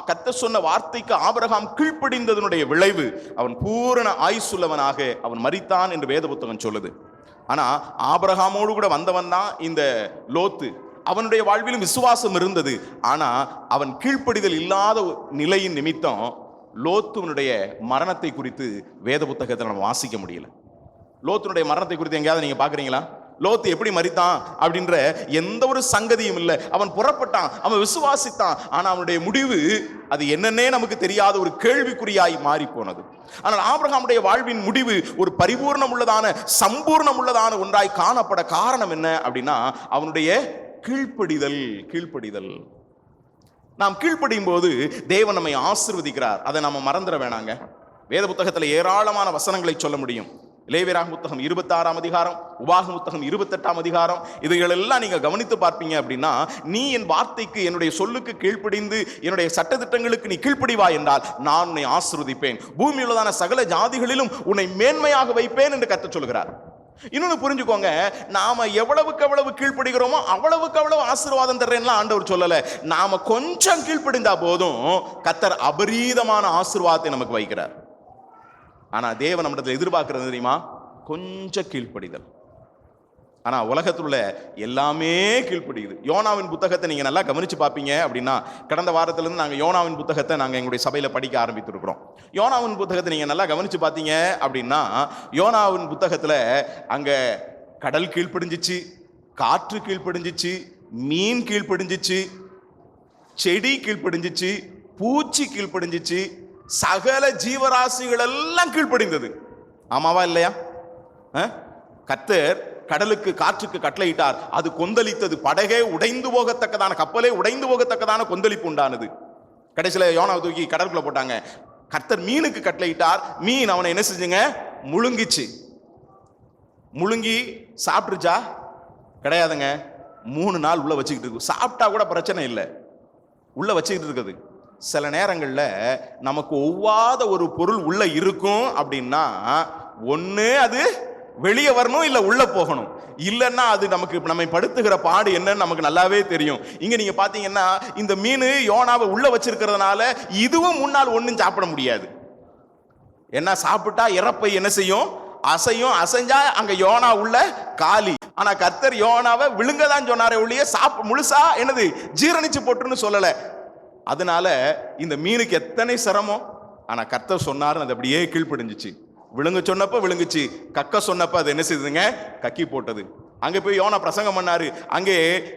கர்த்தர் சொன்ன வார்த்தைக்கு ஆபிரகாம் கீழ்ப்படிந்ததனுடைய விளைவு அவன் பூரண ஆயுசுள்ளவனாக அவன் மரித்தான் என்று வேத புத்தகம் சொல்லுது. ஆனா ஆபிரகாமோடு கூட வந்தவன் தான் இந்த லோத்து. அவனுடைய வாழ்விலும் விசுவாசம் இருந்தது. ஆனா அவன் கீழ்ப்படிதல் இல்லாத நிலையின் நிமித்தம் லோத்துவனுடைய மரணத்தை குறித்து வேத புத்தகத்தில் நம்ம வாசிக்க முடியல. லோத்துனுடைய மரணத்தை குறித்து எங்கேயாவது நீங்க பாக்குறீங்களா? லோத்து எப்படி மரித்தான் அப்படின்ற எந்த ஒரு சங்கதியும் இல்லை. அவன் புறப்பட்டான், அவன் விசுவாசித்தான். ஆனா அவனுடைய முடிவு அது என்னன்னே நமக்கு தெரியாத ஒரு கேள்விக்குறியாய் மாறி போனது. ஆனால் ஆபிரகாமுடைய வாழ்வின் முடிவு ஒரு பரிபூர்ணம் உள்ளதான சம்பூர்ணம் உள்ளதான ஒன்றாய் காணப்பட காரணம் என்ன அப்படின்னா அவனுடைய கீழ்ப்படிதல். நாம் கீழ்ப்படியும் போது தேவன் நம்மை ஆசீர்வதிக்கிறார். அதை நாம மறந்துட வேணாங்க. வேத புத்தகத்தில் ஏராளமான வசனங்களை சொல்ல முடியும். லேவியராகம புத்தகம் 26ஆம் அதிகாரம், உபாகம புத்தகம் 28ஆம் அதிகாரம், இதைகளெல்லாம் நீங்க கவனித்து பார்ப்பீங்க அப்படின்னா, நீ என் வார்த்தைக்கு என்னுடைய சொல்லுக்கு கீழ்ப்படிந்து என்னுடைய சட்டதிட்டங்களுக்கு நீ கீழ்ப்படிவாய் என்றால் நான் உன்னை ஆசீர்வதிப்பேன், பூமியில் உள்ளதான சகல ஜாதிகளிலும் உன்னை மேன்மையாக வைப்பேன் என்று கர்த்தர் சொல்கிறார். இன்னொன்னு புரிஞ்சுக்கோங்க, நாம எவ்வளவுக்கு எவ்வளவு கீழ்ப்படுகிறோமோ அவ்வளவுக்கு அவ்வளவு ஆசீர்வாதம் தர்றேன்லாம் ஆண்டவர் சொல்லல. நாம கொஞ்சம் கீழ்ப்படிந்தா போதும் கர்த்தர் அபரீதமான ஆசீர்வாதத்தை நமக்கு வைக்கிறார். ஆனா தேவன் நம்மிடத்தில் எதிர்பார்க்கிறது தெரியுமா? கொஞ்சம் கீழ்ப்படிதல். ஆனா உலகத்தில் உள்ள எல்லாமே கீழ்ப்படியுது. யோனாவின் புத்தகத்தை நீங்க நல்லா கவனிச்சு பார்ப்பீங்க அப்படின்னா, கடந்த வாரத்திலிருந்து நாங்க யோனாவின் புத்தகத்தை நாங்க எங்களுடைய சபையில படிக்க ஆரம்பித்திருக்கிறோம். யோனாவின் புத்தகத்தை நீங்க நல்லா கவனிச்சு பார்த்தீங்க அப்படின்னா, யோனாவின் புத்தகத்துல அங்க கடல் கீழ்ப்படிஞ்சிச்சு, காற்று கீழ்ப்படிஞ்சிச்சு, மீன் கீழ்ப்படிஞ்சிச்சு, செடி கீழ்ப்படிஞ்சிச்சு, பூச்சி கீழ்ப்படிஞ்சிச்சு, சகல ஜீவராசிகள் எல்லாம் கீழ்ப்படிந்தது. ஆமாவா இல்லையா? கர்த்தர் கடலுக்கு காற்றுக்கு கட்டளையிட்டார், அது கொந்தளித்தது, படகே உடைந்து போகத்தக்கதான, கப்பலே உடைந்து போகத்தக்கதான கொந்தளிப்பு உண்டானது. கடைசியில யோனாவை தூக்கி கடலுக்குள்ள போட்டாங்க. கர்த்தர் மீனுக்கு கட்டளையிட்டார், மீன் அவனை என்ன செஞ்சுங்க? முழுங்கிச்சு. முழுங்கி சாப்பிட்டுருச்சா? கிடையாதுங்க. 3 நாள் உள்ள வச்சுக்கிட்டு இருக்கு. சாப்பிட்டா கூட பிரச்சனை இல்லை, உள்ள வச்சுக்கிட்டு இருக்குது. சில நேரங்களில் நமக்கு ஒவ்வாத ஒரு பொருள் உள்ள இருக்கும் அப்படின்னா, ஒன்று அது வெளியே வரணும், இல்லை உள்ள போகணும். இல்லைன்னா அது நமக்கு நம்மை படுத்துகிற பாடு என்னன்னு நமக்கு நல்லாவே தெரியும். இங்க நீங்க பாத்தீங்கன்னா இந்த மீன் யோனாவை உள்ள வச்சிருக்கிறதுனால இதுவும் முன்னால் ஒன்றும் சாப்பிட முடியாது. என்ன சாப்பிட்டா இறப்பை என்ன செய்யும்? அசையும். அசைஞ்சா அங்க யோனா உள்ள காலி. ஆனா கர்த்தர் யோனாவை விழுங்கதான் சொன்னாரே ஒழிய முழுசா என்னது ஜீரணிச்சு போட்டுன்னு சொல்லல. அதனால இந்த மீனுக்கு எத்தனை சிரமம். ஆனா கர்த்தர் சொன்னாரு, அது அப்படியே கீழ்ப்படிஞ்சிச்சு. விழுங்க சொன்னப்ப விழுங்குச்சு, கக்க சொன்னப்ப அது என்ன செய்யுதுங்க? கக்கி போட்டது. அங்க போய் யோனா பிரசங்கம் பண்ணாரு. அங்கே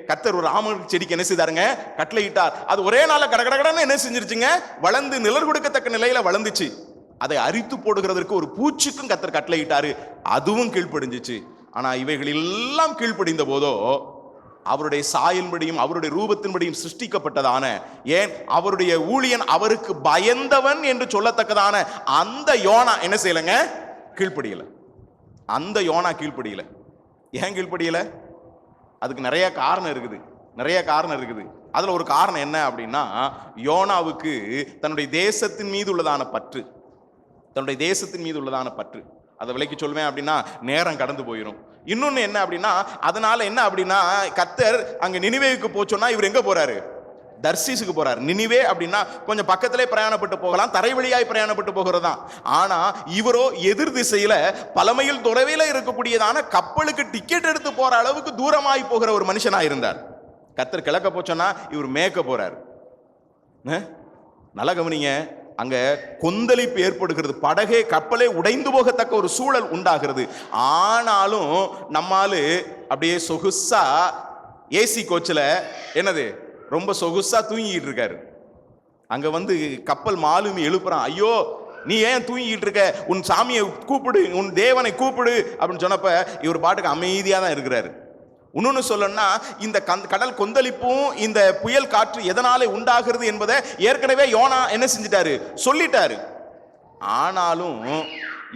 கர்த்தர் ஒரு ஆமணக்கு செடிக்கு என்ன செய்தாருங்க? கட்டளையிட்டார். அது ஒரே நாள்ல கடகடன்னு என்ன செஞ்சிருச்சுங்க? வளர்ந்து நிழல் கொடுக்கத்தக்க நிலையில வளர்ந்துச்சு. அதை அரித்து போடுகிறதற்கு ஒரு பூச்சிக்கும் கர்த்தர் கட்டளையிட்டாரு, அதுவும் கீழ்ப்படிஞ்சிச்சு. ஆனா இவைகள் எல்லாம் கீழ்ப்படிந்த போதோ அவருடைய சாயலின்படியும் அவருடைய ரூபத்தின்படியும் சிருஷ்டிக்கப்பட்டதான, ஏன் அவருடைய ஊழியன் அவருக்கு பயந்தவன் என்று சொல்லத்தக்கதான அந்த யோனா என்ன செய்யலங்க? கீழ்ப்படியல. அந்த யோனா கீழ்ப்படியல. ஏன் கீழ்ப்படியல? அதுக்கு நிறைய காரணம் இருக்குது. அதுல ஒரு காரணம் என்ன அப்படின்னா, யோனாவுக்கு தன்னுடைய தேசத்தின் மீது உள்ளதான பற்று. அதை விலைக்கு சொல்லுவேன் அப்படின்னா நேரம் கடந்து போயிடும். இன்னொன்னு என்ன அப்படின்னா, அதனால என்ன அப்படின்னா, கர்த்தர் அங்க நினிவேவுக்கு போச்சோன்னா இவர் எங்க போறாரு? தர்சீசுக்கு போறாரு. நினிவே அப்படின்னா கொஞ்சம் பக்கத்திலே பிரயாணப்பட்டு போகலாம், தரை வழியாய் பிரயாணப்பட்டு போகிறதா. ஆனா இவரோ எதிர் திசையில பல மைல் தொலைவில் இருக்கக்கூடியதான கப்பலுக்கு டிக்கெட் எடுத்து போற அளவுக்கு தூரமாய் போகிற ஒரு மனுஷனா இருந்தார். கர்த்தர் கிழக்க போச்சோன்னா இவர் மேற்க போறாரு. நல்லா கவனிங்க, அங்க கொந்தளிப்பு ஏற்படுகிறது, படகே கப்பலே உடைந்து போகத்தக்க ஒரு சூழல் உண்டாகிறது. ஆனாலும் நம்மாலு அப்படியே சொகுசா ஏசி கோச்சில் என்னது ரொம்ப சொகுசா தூங்கிட்டு இருக்காரு. அங்க வந்து கப்பல் மாலுமி எழுப்புறான், ஐயோ நீ ஏன் தூங்கிட்டு இருக்க, உன் சாமியை கூப்பிடு, உன் தேவனை கூப்பிடு அப்படின்னு சொன்னப்ப இவர் பாட்டுக்கு அமைதியா தான் இருக்கிறாரு. இன்னொன்னு சொல்லணும்னா, இந்த கடல் கொந்தளிப்பும் இந்த புயல் காற்று எதனாலே உண்டாகிறது என்பதை ஏற்கனவே யோனா என்ன செஞ்சிட்டாரு? சொல்லிட்டாரு. ஆனாலும்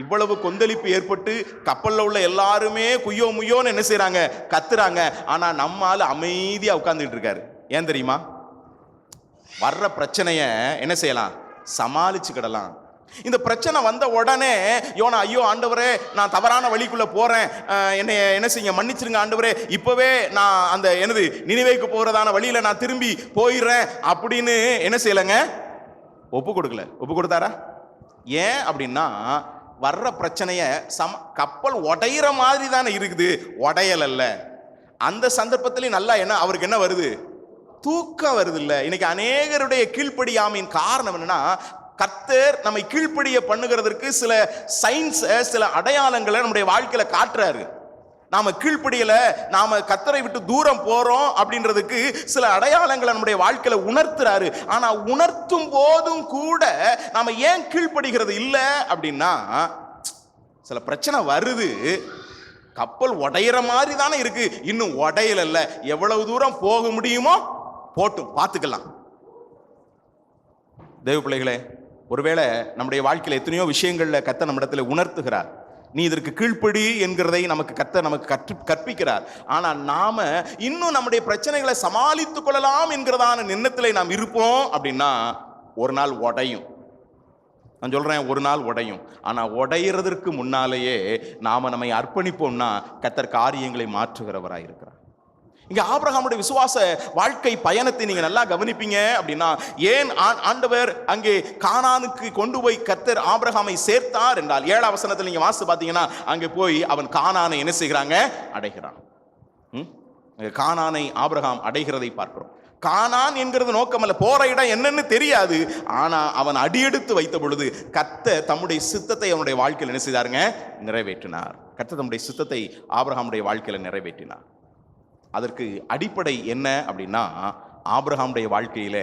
இவ்வளவு கொந்தளிப்பு ஏற்பட்டு கப்பல்ல உள்ள எல்லாருமே குய்யோ முய்யோன்னு என்ன செய்யறாங்க? கத்துறாங்க. ஆனா நம்மால அமைதியா உட்கார்ந்துட்டு இருக்காரு. ஏன் தெரியுமா? வர்ற பிரச்சனைய என்ன செய்யலாம்? சமாளிச்சுக்கிடலாம். இந்த பிரச்சனை வந்த உடனே யோனா, ஐயோ ஆண்டவரே நான் தவறான வழிக்குள்ள போறேன், என்னை என்ன செய்ய மன்னிச்சிருங்க ஆண்டவரே, இப்பவே நான் அந்த என்னது நினிவேக்கு போறதான வழியில நான் திரும்பி போயிடுறேன் அப்படின்னு என்ன செய்யலங்க? ஒப்பு கொடுத்தாரா? ஏன் அப்படின்னா, வர்ற பிரச்சனைய கப்பல் உடையிற மாதிரி தானே இருக்குது, உடையல் அல்ல. அந்த சந்தர்ப்பத்திலே நல்லா என்ன அவருக்கு என்ன வருது? தூக்கம் வருது இல்ல. இன்னைக்கு அநேகருடைய கீழ்ப்படியாமையின் காரணம் என்னன்னா, கர்த்தர் நம்மை கீழ்ப்படிய பண்ணுகிறதற்கு சில சயின்ஸ், சில அடையாளங்களை நம்முடைய வாழ்க்கையில காட்டுறாரு. நாம கீழ்ப்படியல, நாம கர்த்தரை விட்டு தூரம் போறோம் அப்படின்றதுக்கு சில அடையாளங்களை நம்முடைய வாழ்க்கையில உணர்த்துறாரு. ஆனா உணர்த்தும் போதும் கூட நாம ஏன் கீழ்ப்படுகிறது இல்ல அப்படின்னா, சில பிரச்சனை வருது, கப்பல் உடையிற மாதிரி தானே இருக்கு, இன்னும் உடையல, எவ்வளவு தூரம் போக முடியுமோ போட்டும் பார்த்துக்கலாம். தேவ பிள்ளைகளே, ஒருவேளை நம்முடைய வாழ்க்கையில் எத்தனையோ விஷயங்கள்ல கர்த்தர் நம்மிடத்துல உணர்த்துகிறார், நீ இதற்கு கீழ்ப்படி என்கிறதை கர்த்தர் நமக்கு கற்பிக்கிறார். ஆனா நாம இன்னும் நம்முடைய பிரச்சனைகளை சமாளித்துக் கொள்ளலாம் என்கிறதான எண்ணத்திலே நாம் இருப்போம் அப்படின்னா ஒரு நாள் உடையும். நான் சொல்றேன், ஒரு நாள் உடையும். ஆனா உடையிறதற்கு முன்னாலேயே நாம நம்மை அர்ப்பணிப்போம்னா கர்த்தர் காரியங்களை மாற்றுகிறவராய் இருக்கிறார். இங்க ஆபிரகாமுடைய விசுவாச வாழ்க்கை பயணத்தை நீங்க நல்லா கவனிப்பீங்க அப்படின்னா, ஏன் ஆண்டவர் அங்கே கானானுக்கு கொண்டு போய் கர்த்தர் ஆபிரகாமை சேர்த்தார் என்றால், 7ஆம் வசனத்தில் நீங்க வாசித்து பார்த்தீங்கன்னா, அங்கே போய் அவன் கானானை என்ன செய்கிறாங்க, அடைகிறான். கானானை ஆபிரகாம் அடைகிறதை பார்க்கிறோம். கானான் என்கிறது நோக்கம் அல்ல, போற இடம் என்னன்னு தெரியாது. ஆனா அவன் அடியெடுத்து வைத்த பொழுது கர்த்தர் தம்முடைய சித்தத்தை அவனுடைய வாழ்க்கையில் என்ன செய்தாருங்க, நிறைவேற்றினார். கர்த்தர் தம்முடைய சித்தத்தை ஆபிரகாமுடைய வாழ்க்கையில நிறைவேற்றினார். அதற்கு அடிப்படை என்ன அப்படின்னா, ஆபிரகாமுடைய வாழ்க்கையில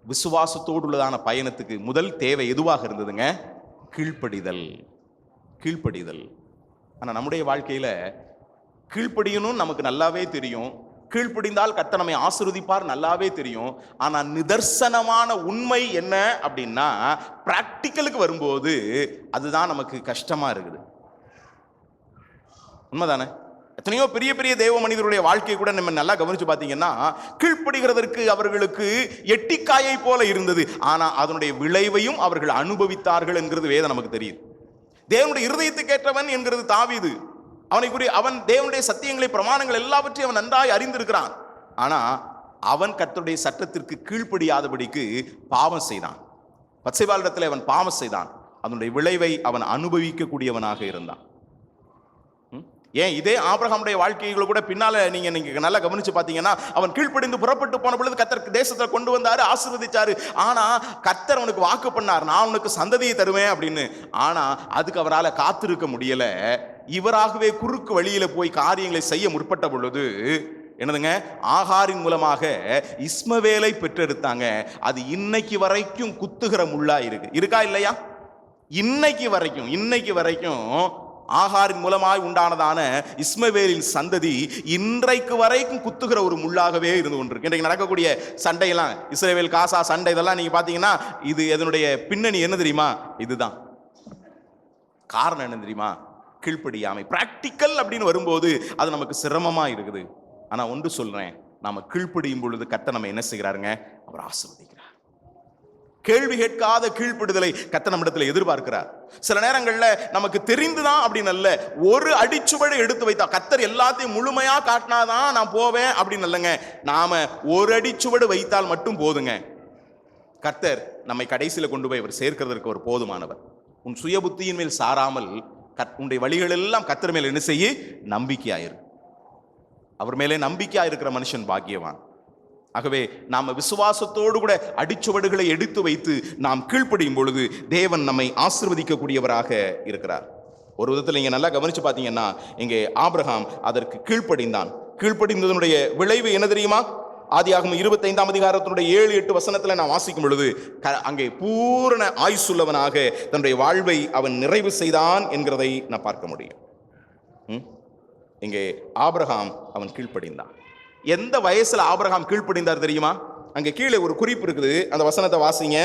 விசுவாசத்தோடு உள்ளதான பயணத்துக்கு முதல் தேவை எதுவாக இருந்ததுங்க, கீழ்ப்படிதல். கீழ்ப்படிதல். ஆனா நம்முடைய வாழ்க்கையில கீழ்ப்படியணும் நமக்கு நல்லாவே தெரியும், கீழ்ப்படிந்தால் கர்த்தர் நம்மை ஆசீர்வதிப்பார் நல்லாவே தெரியும். ஆனா நிதர்சனமான உண்மை என்ன அப்படின்னா, பிராக்டிக்கலுக்கு வரும்போது அதுதான் நமக்கு கஷ்டமா இருக்குது. உண்மைதானே? எத்தனையோ பெரிய பெரிய தேவ மனிதருடைய வாழ்க்கை கூட நம்ம நல்லா கவனிச்சு பார்த்தீங்கன்னா, கீழ்ப்படுகிறதற்கு அவர்களுக்கு எட்டிக்காயை போல இருந்தது. ஆனா அதனுடைய விளைவையும் அவர்கள் அனுபவித்தார்கள் என்கிறது வேதம் நமக்கு தெரியுது. தேவனுடைய இருதயத்துக்கு ஏற்றவன் என்கிறது தாவீது. அவன் தேவனுடைய சத்தியங்களை, பிரமாணங்கள் எல்லாவற்றையும் அவன் நன்றாய் அறிந்திருக்கிறான். ஆனா அவன் கர்த்தருடைய சட்டத்திற்கு கீழ்ப்படியாதபடிக்கு பாவம் செய்தான். பத்சேபாளிடத்தில் அவன் பாவம் செய்தான். அதனுடைய விளைவை அவன் அனுபவிக்க கூடியவனாக இருந்தான். ஏன் இதே ஆபிரகாமுடைய வாழ்க்கைகளை கூட பின்னால நீங்க நல்லா கவனிச்சு பார்த்தீங்கன்னா, அவன் கீழ்ப்படிந்து புறப்பட்டு போன பொழுது கர்த்தர் தேசத்தை கொண்டு வந்தாரு, ஆசீர்வதிச்சாரு. ஆனா கர்த்தர் அவனுக்கு வாக்கு பண்ணார், நான் உனக்கு சந்ததியை தருவேன் அப்படின்னு. ஆனா அதுக்கு அவரால் காத்திருக்க முடியல. இவராகவே குறுக்கு வழியில போய் காரியங்களை செய்ய முற்பட்ட பொழுது என்னதுங்க, ஆகாரின் மூலமாக இஸ்மவேலை பெற்றெடுத்தாங்க. அது இன்னைக்கு வரைக்கும் குத்துகிற முள்ளா இருக்கா இல்லையா? இன்னைக்கு வரைக்கும் ஆகாரின் மூலமாய் உண்டானதான இஸ்மவேலின் சந்ததி இன்றைக்கு வரைக்கும் குத்துகிற ஒரு முள்ளாகவே இருந்து கொண்டிருக்கு. இன்றைக்கு நடக்கக்கூடிய சண்டையெல்லாம், இஸ்ரவேல் காசா சண்டை, இதெல்லாம் நீங்க பாத்தீங்கன்னா இது எதனுடைய பின்னணி என்ன தெரியுமா? இதுதான் காரணம். என்ன தெரியுமா? கீழ்ப்படியாமை. பிராக்டிக்கல் அப்படின்னு வரும்போது அது நமக்கு சிரமமா இருக்குது. ஆனா ஒன்று சொல்றேன், நாம கீழ்ப்படியும் பொழுது கர்த்தர் நம்ம என்ன செய்கிறாருங்க, அவர் ஆசீர்வதிக்கிறார். கேள்வி கேட்காத கீழ்ப்படுதலை கர்த்தர் நம்மிடத்தில் எதிர்பார்க்கிறார். சில நேரங்கள்ல நமக்கு தெரிந்துதான் அப்படின்னு அல்ல, ஒரு அடிச்சுவடை எடுத்து வைத்தா, கர்த்தர் எல்லாத்தையும் முழுமையா காட்டினாதான் நான் போவேன் அப்படின்னு இல்லைங்க. நாம ஒரு அடிச்சுவடு வைத்தால் மட்டும் போதுங்க. கர்த்தர் நம்மை கடைசியில கொண்டு போய் அவர் சேர்க்கிறதற்கு ஒரு போதுமானவர். உன் சுய புத்தியின் மேல் சாராமல் உன்னுடைய வழிகள் எல்லாம் கர்த்தர் மேல் என்ன செய்ய, நம்பிக்கையாயிரு. அவர் மேலே நம்பிக்கையா இருக்கிற மனுஷன் பாக்கியவான். ஆகவே நாம விசுவாசத்தோடு கூட அடிச்சுவடுகளை எடுத்து வைத்து நாம் கீழ்ப்படியும் பொழுது தேவன் நம்மை ஆசீர்வதிக்கக்கூடியவராக இருக்கிறார். ஒரு விதத்தில் நீங்க நல்லா கவனிச்சு பார்த்தீங்கன்னா, இங்கே ஆபிரகாம் அதற்கு கீழ்ப்படிந்தான். கீழ்ப்படிந்ததனுடைய விளைவு என்ன தெரியுமா? ஆதியாகமம் 25ஆம் அதிகாரத்தினுடைய 7-8 வசனத்தில் நான் வாசிக்கும் பொழுது அங்கே பூரண ஆயுசுள்ளவனாக தன்னுடைய வாழ்வை அவன் நிறைவு செய்தான் என்கிறதை நான் பார்க்க முடியும். இங்கே ஆபிரகாம் அவன் கீழ்ப்படிந்தான். எந்த வயசுல ஆபிரகாம் கீழ்ப்படிந்தார் தெரியுமா? அங்கே கீழே ஒரு குறிப்பு இருக்குது, அந்த வசனத்தை வாசிங்க.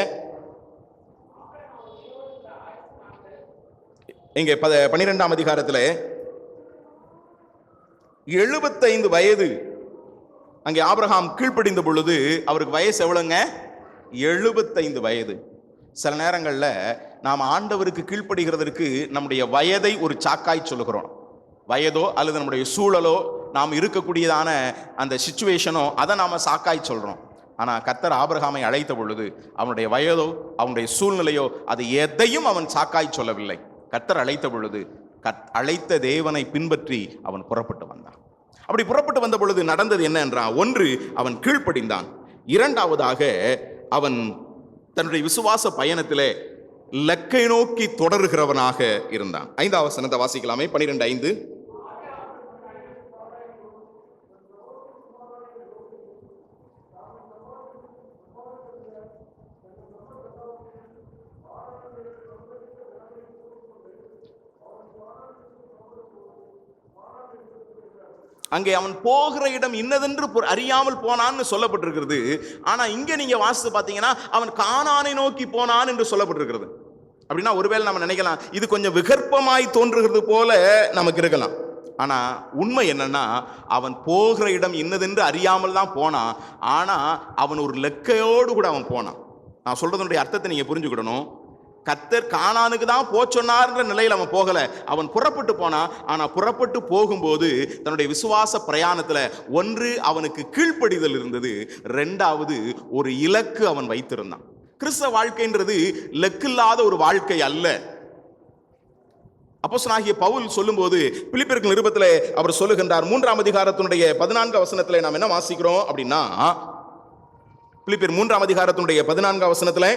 இங்கே 12ஆம் அதிகாரத்தில் 75 வயது அங்கே ஆபிரகாம் கீழ்ப்படிந்த பொழுது அவருக்கு வயசு எவ்வளவுங்க? 75 வயது. சில நேரங்களில் நாம் ஆண்டவருக்கு கீழ்ப்படுகிறதற்கு நம்முடைய வயதை ஒரு சாக்காய் சொல்லுகிறோம். வயதோ அல்லது நம்முடைய சூழலோ, நாம் இருக்கக்கூடியதான அந்த சிச்சுவேஷனோ, அதை நாம் சாக்காய் சொல்கிறோம். ஆனால் கர்த்தர் ஆபிரகாமை அழைத்த பொழுது அவனுடைய வயதோ அவனுடைய சூழ்நிலையோ அது எதையும் அவன் சாக்காய் சொல்லவில்லை. கர்த்தர் அழைத்த பொழுது அழைத்த தேவனை பின்பற்றி அவன் புறப்பட்டு வந்தான். அப்படி புறப்பட்டு வந்த பொழுது நடந்தது என்ன என்றால், ஒன்று அவன் கீழ்ப்படிந்தான், இரண்டாவதாக அவன் தன்னுடைய விசுவாச பயணத்திலே லக்கை நோக்கி தொடர்கிறவனாக இருந்தான். 5ஆம் வசனத்தை வாசிக்கலாமே. 12:5. அங்கே அவன் போகிற இடம் இன்னதென்று அறியாமல் போனான்னு சொல்லப்பட்டிருக்கிறது. ஆனா இங்க நீங்க வாசித்து பார்த்தீங்கன்னா அவன் கானானை நோக்கி போனான் என்று சொல்லப்பட்டிருக்கிறது. அப்படின்னா ஒருவேளை நம்ம நினைக்கலாம் இது கொஞ்சம் விகற்பமாய் தோன்றுகிறது போல நமக்கு இருக்கலாம். ஆனா உண்மை என்னன்னா அவன் போகிற இடம் இன்னதென்று அறியாமல் தான் போனான். ஆனா அவன் ஒரு லெக்கையோடு கூட அவன் போனான். நான் சொல்றதனுடைய அர்த்தத்தை நீங்க புரிஞ்சுக்கிடணும். கர்த்தர் கானானுக்கு தான் போச்சொன்னார்ன்ற நிலையில் அவன் போகல, அவன் புறப்பட்டு போனான். ஆனா புறப்பட்டு போகும்போது தன்னுடைய விசுவாச பிரயாணத்துல ஒன்று அவனுக்கு கீழ்ப்படிதல் இருந்தது, ரெண்டாவது ஒரு இலக்கு அவன் வைத்திருந்தான். கிறிஸ்தவ வாழ்க்கைன்றது லெக்கில்லாத ஒரு வாழ்க்கை அல்ல. அப்போஸ்தலனாகிய பவுல் சொல்லும்போது பிலிப்பியர்கள் நிருபத்திலே அவர் சொல்லுகின்றார், 3ஆம் அதிகாரத்தினுடைய 14ஆம் வசனத்திலே நாம் என்ன வாசிக்கிறோம் அப்படின்னா, பிலிப்பியர் 3ஆம் அதிகாரத்தினுடைய 14ஆம் வசனத்திலே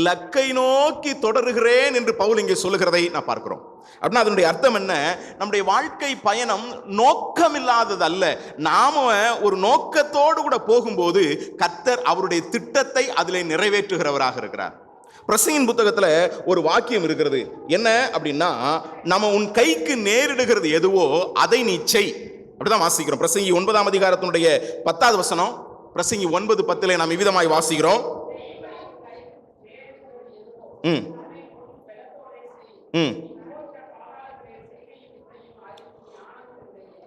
லக்கை நோக்கி தொடருகிறேன் என்று பவுல் இங்கே சொல்லுகிறதை நான் பார்க்கிறோம். அப்படின்னா அதனுடைய அர்த்தம் என்ன? நம்முடைய வாழ்க்கை பயணம் நோக்கம் இல்லாதது அல்ல. நாம ஒரு நோக்கத்தோடு கூட போகும்போது கர்த்தர் அவருடைய திட்டத்தை அதிலே நிறைவேற்றுகிறவராக இருக்கிறார். பிரசங்கியின் புத்தகத்துல ஒரு வாக்கியம் இருக்கிறது. என்ன அப்படின்னா, நம்ம உன் கைக்கு நேரிடுகிறது எதுவோ அதை நீ செய். அப்படிதான் வாசிக்கிறோம். பிரசங்கி 9ஆம் அதிகாரத்தினுடைய 10வது வசனம், பிரசங்கி 9:10 நாம் இவ்விதமாய் வாசிக்கிறோம்.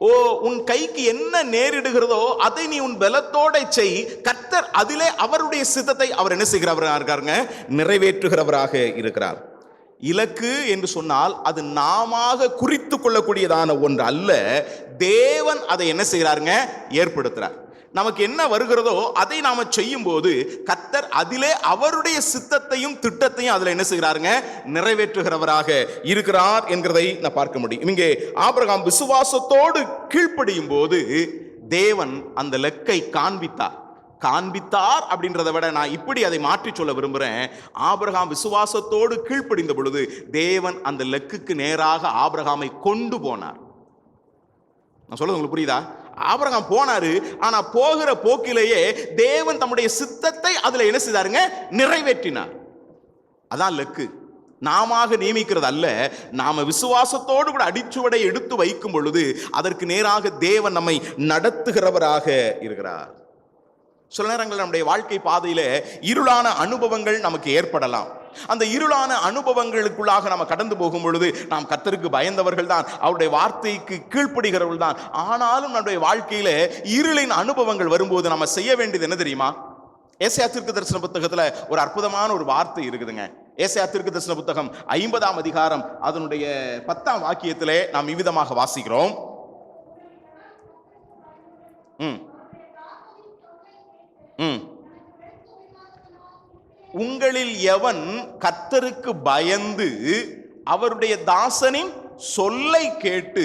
ஓ, உன் கைக்கு என்ன நேரிடுகிறதோ அதை நீ உன் பலத்தோட செய். கர்த்தர் அதிலே அவருடைய சித்தத்தை அவர் என்ன செய்கிறவராக இருக்காருங்க? நிறைவேற்றுகிறவராக இருக்கிறார். இலக்கு என்று சொன்னால் அது நாம குறித்து கொள்ளக்கூடியதான ஒன்று அல்ல. தேவன் அதை என்ன செய்கிறாருங்க? ஏற்படுத்துறார். நமக்கு என்ன வருகிறதோ அதை நாம செய்யும் போது கர்த்தர் அதிலே அவருடைய சித்தத்தையும் திட்டத்தையும் அதில் என்ன செய்கிறாருங்க? நிறைவேற்றுகிறவராக இருக்கிறார் என்கிறதை நான் பார்க்க முடியும். இங்கே ஆபிரகாம் விசுவாசத்தோடு கீழ்ப்படியும் போது தேவன் அந்த லெக்கை காண்பித்தார் அப்படின்றத விட நான் இப்படி அதை மாற்றி சொல்ல விரும்புகிறேன். ஆபிரகாம் விசுவாசத்தோடு கீழ்ப்படிந்த பொழுது தேவன் அந்த லெக்குக்கு நேராக ஆபிரகாமை கொண்டு போனார். நான் சொல்றது உங்களுக்கு புரியுதா? ஆபிரகாம் போனாரு, ஆனா போகிற போக்கிலேயே தேவன் தம்முடைய சித்தத்தை அதுல என்ன செய்தாருங்க? நிறைவேற்றினார். அதான் லெக்கு. நாம நியமிக்கிறது அல்ல. நாம விசுவாசத்தோடு கூட அடிச்சுவடை எடுத்து வைக்கும் பொழுது அதற்கு நேராக தேவன் நம்மை நடத்துகிறவராக இருக்கிறார். சில நேரங்களில் நம்முடைய வாழ்க்கை பாதையில இருளான அனுபவங்கள் நமக்கு ஏற்படலாம். அந்த இருளான அனுபவங்களுக்குள்ளாக நாம் கடந்து போகும் பொழுது நாம் கர்த்தருக்கு பயந்தவர்கள் தான், அவருடைய வார்த்தைக்கு கீழ்ப்படுகிறவர்கள் தான். ஆனாலும் நம்முடைய வாழ்க்கையில இருளின் அனுபவங்கள் வரும்போது நம்ம செய்ய வேண்டியது என்ன தெரியுமா? ஏசாயா தீர்க்கதரிசன புத்தகத்துல ஒரு அற்புதமான ஒரு வார்த்தை இருக்குதுங்க. ஏசாயா தீர்க்கதரிசன புத்தகம் 50ஆம் அதிகாரம் அதனுடைய 10ஆம் வாக்கியத்திலே நாம் இவ்விதமாக வாசிக்கிறோம். உங்களில் எவன் கர்த்தருக்கு பயந்து அவருடைய தாசனின் சொல்லை கேட்டு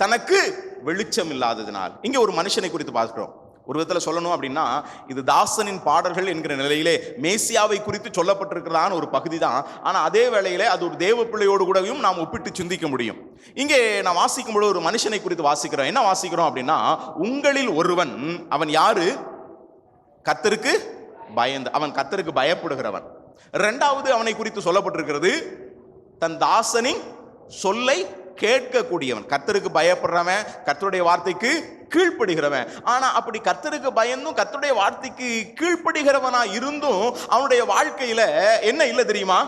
தனக்கு வெளிச்சம் இல்லாததினால். இங்க ஒரு மனுஷனை குறித்து பார்க்கிறோம். ஒரு விதத்தில் சொல்லணும் அப்படின்னா இது தாசனின் பாடல்கள் என்கிற நிலையிலே மேசியாவை குறித்து சொல்லப்பட்டிருக்கிறதான ஒரு பகுதி தான். ஆனா அதே வேளையிலே அது ஒரு தேவ பிள்ளையோடு கூடவும் நாம் ஒப்பிட்டு சிந்திக்க முடியும். இங்கே நான் வாசிக்கும் பொழுது ஒரு மனுஷனை குறித்து வாசிக்கிறோம். என்ன வாசிக்கிறோம் அப்படின்னா, உங்களில் ஒருவன், அவன் யாரு? கர்த்தருக்கு பயந்து, அவன் கர்த்தருக்கு பயப்படுகிறவன். இரண்டாவது அவனை குறித்து சொல்லப்பட்டிருக்கிறது, தன் தாசனின் சொல்லை கேட்கக்கூடியவன். கர்த்தருக்கு பயப்படுறவன், கர்த்தருடைய வார்த்தைக்கு கீழ்ப்படுகிறவன். ஆனா அப்படி கர்த்தருக்கு பயந்தும் கர்த்தருடைய வார்த்தைக்கு கீழ்ப்படுகிறவனா இருந்தும் அவனுடைய வாழ்க்கையில என்ன இல்லை தெரியுமா?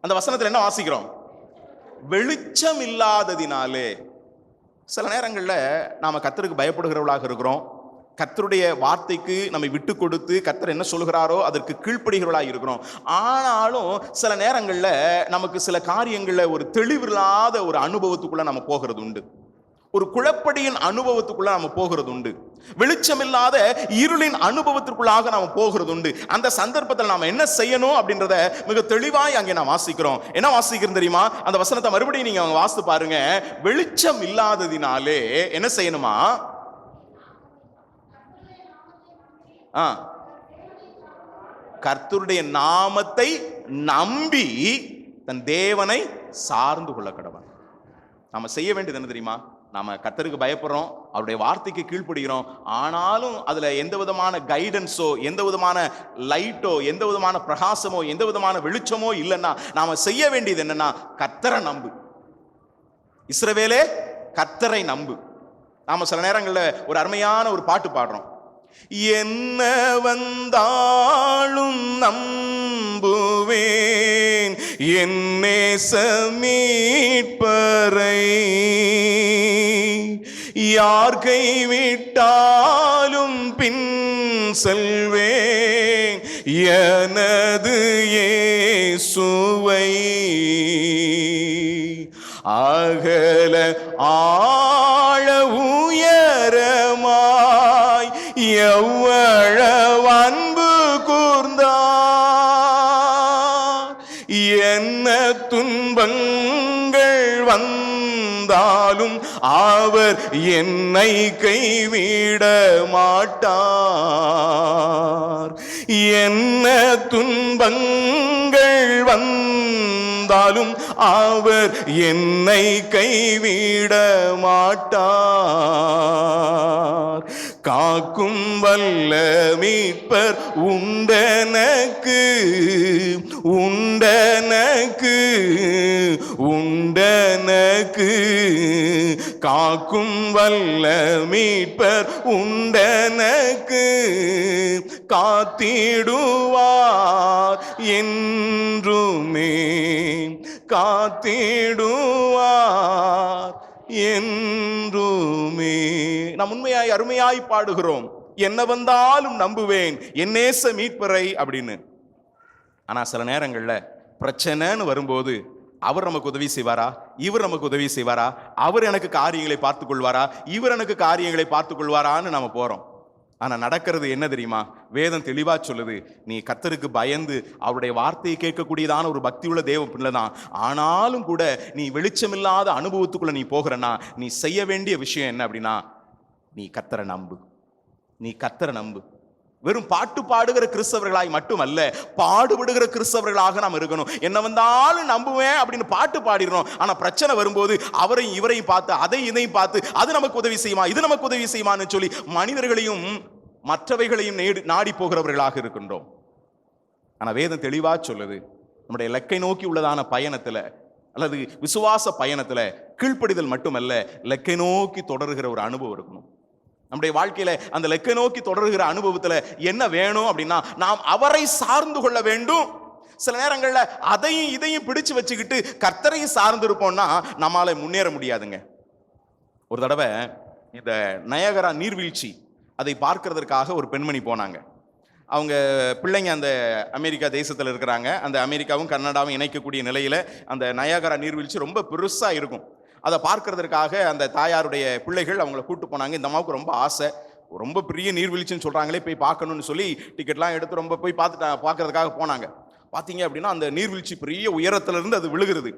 அந்த வசனத்துல என்ன வாசிக்கிறோம்? வெளிச்சம் இல்லாததினாலே. சில நேரங்கள்ல நாம கர்த்தருக்கு பயப்படுகிறவர்களாக இருக்கிறோம். கர்த்தருடைய வார்த்தைக்கு நம்மை விட்டு கொடுத்து கர்த்தர் என்ன சொல்கிறாரோ அதற்கு கீழ்ப்படுகிறவர்களாக இருக்கிறோம். ஆனாலும் சில நேரங்களில் நமக்கு சில காரியங்களில் ஒரு தெளிவில்லாத ஒரு அனுபவத்துக்குள்ள நம்ம போகிறது உண்டு. ஒரு குழப்படியின் அனுபவத்துக்குள்ள நம்ம போகிறது உண்டு. வெளிச்சமில்லாத இருளின் அனுபவத்திற்குள்ளாக நாம் போகிறது உண்டு. அந்த சந்தர்ப்பத்தில் நாம் என்ன செய்யணும் அப்படின்றத மிக தெளிவாய் அங்கே நான் வாசிக்கிறோம். என்ன வாசிக்கிறோம் தெரியுமா? அந்த வசனத்தை மறுபடியும் நீங்க வாசித்து பாருங்க. வெளிச்சம் இல்லாததினாலே என்ன செய்யணுமா? கர்த்தருடைய நாமத்தை நம்பி தன் தேவனை சார்ந்து கொள்ள கடவன். நாம செய்ய வேண்டியது என்ன தெரியுமா? நாம கர்த்தருக்கு பயப்படுறோம், அவருடைய வார்த்தைக்கு கீழ்ப்படுகிறோம். ஆனாலும் அதுல எந்த விதமான கைடன்ஸோ, எந்த விதமான லைட்டோ, எந்த விதமான பிரகாசமோ, எந்த விதமான வெளிச்சமோ இல்லைன்னா நாம செய்ய வேண்டியது என்னன்னா, கர்த்தரை நம்பு. இஸ்ரவேலே கர்த்தரை நம்பு. நாம சில நேரங்கள்ல ஒரு அருமையான ஒரு பாட்டு பாடுறோம். என்ன வந்தாலும் நம்புவேன் என் நேச மீட்பரை, யார் கைவிட்டாலும் பின் செல்வேன் எனது இயேசுவை. அகல ஆழ உயரமாய் எவ்வளவு அன்பு கூர்ந்தார், என்ன துன்பங்கள் வந்தாலும் அவர் என்னை கைவிட மாட்டார். என்ன துன்பங்கள் வந்தாலும் அவர் என்னை கைவிட மாட்டார். காக்கும் வல்ல மீட்பர் உண்டனக்கு, உண்டனக்கு, உண்டனக்கு. காக்கும் வல்ல மீட்பர் உண்டனக்கு, காத்திடுவார் என்றுமே, காத்திடுவார் என்றுமே. நாம் உண்மையாய் அருமையாய் பாடுகிறோம், என்ன வந்தாலும் நம்புவேன் என் நேச மீட்பரை அப்படின்னு. ஆனா சில நேரங்கள்ல பிரச்சனைன்னு வரும்போது அவர் நமக்கு உதவி செய்வாரா, இவர் நமக்கு உதவி செய்வாரா, அவர் எனக்கு காரியங்களை பார்த்துக் கொள்வாரா, இவர் எனக்கு காரியங்களை பார்த்துக் கொள்வாரான்னு நம்ம போறோம். ஆனா நடக்கிறது என்ன தெரியுமா? வேதம் தெளிவா சொல்லுது, நீ கர்த்தருக்கு பயந்து அவருடைய வார்த்தையை கேட்கக்கூடியதான ஒரு பக்தியுள்ள தேவ பிள்ளைதான். ஆனாலும் கூட நீ வெளிச்சமில்லாத அனுபவத்துக்குள்ள நீ போகிறன்னா, நீ செய்ய வேண்டிய விஷயம் என்ன அப்படின்னா, நீ கர்த்தரை நம்பு, நீ கர்த்தரை நம்பு. வெறும் பாட்டு பாடுகிற கிறிஸ்தவர்களாய் மட்டுமல்ல, பாடுபடுகிற கிறிஸ்தவர்களாக நாம் இருக்கணும். என்ன வந்தாலும் நம்புவேன் அப்படின்னு பாட்டு பாடிடணும். ஆனா பிரச்சனை வரும்போது அவரையும் இவரையும் பார்த்து, அதை இதையும் பார்த்து, அது நமக்கு உதவி செய்யுமா, இது நமக்கு உதவி செய்யுமான்னு சொல்லி மனிதர்களையும் மற்றவைகளையும் நாடி போகிறவர்களாக இருக்கின்றோம். ஆனா வேதம் தெளிவா சொல்லுது, நம்முடைய இலக்கை நோக்கி உள்ளதான பயணத்துல அல்லது விசுவாச பயணத்துல கீழ்ப்படிதல் மட்டுமல்ல, இலக்கை நோக்கி தொடர்கிற ஒரு அனுபவம் இருக்கணும். நம்முடைய வாழ்க்கையில அந்த இலக்கை நோக்கி தொடர்கிற அனுபவத்துல என்ன வேணும் அப்படின்னா, நாம் அவரை சார்ந்து கொள்ள வேண்டும். சில நேரங்கள்ல அதையும் இதையும் பிடிச்சு வச்சுக்கிட்டு கர்த்தரையும் சார்ந்து இருப்போம்னா நம்மால முன்னேற முடியாதுங்க. ஒரு தடவை இந்த நயகரா நீர்வீழ்ச்சி அதை பார்க்கிறதுக்காக ஒரு பெண்மணி போனாங்க. அவங்க பிள்ளைங்க அந்த அமெரிக்கா தேசத்தில் இருக்கிறாங்க. அந்த அமெரிக்காவும் கனடாவும் இணைக்கக்கூடிய நிலையில அந்த நயாகரா நீர்வீழ்ச்சி ரொம்ப பெருசா இருக்கும். அதை பார்க்கறதுக்காக அந்த தாயாருடைய பிள்ளைகள் அவங்கள கூட்டு போனாங்க. இந்த அம்மாவுக்கு ரொம்ப ஆசை, ரொம்ப பெரிய நீர்வீழ்ச்சின்னு சொல்றாங்களே, போய் பார்க்கணும்னு சொல்லி டிக்கெட்லாம் எடுத்து ரொம்ப போய் பார்க்கறதுக்காக போனாங்க. பார்த்தீங்க அப்படின்னா அந்த நீர்வீழ்ச்சி பெரிய உயரத்திலிருந்து அது விழுகிறது.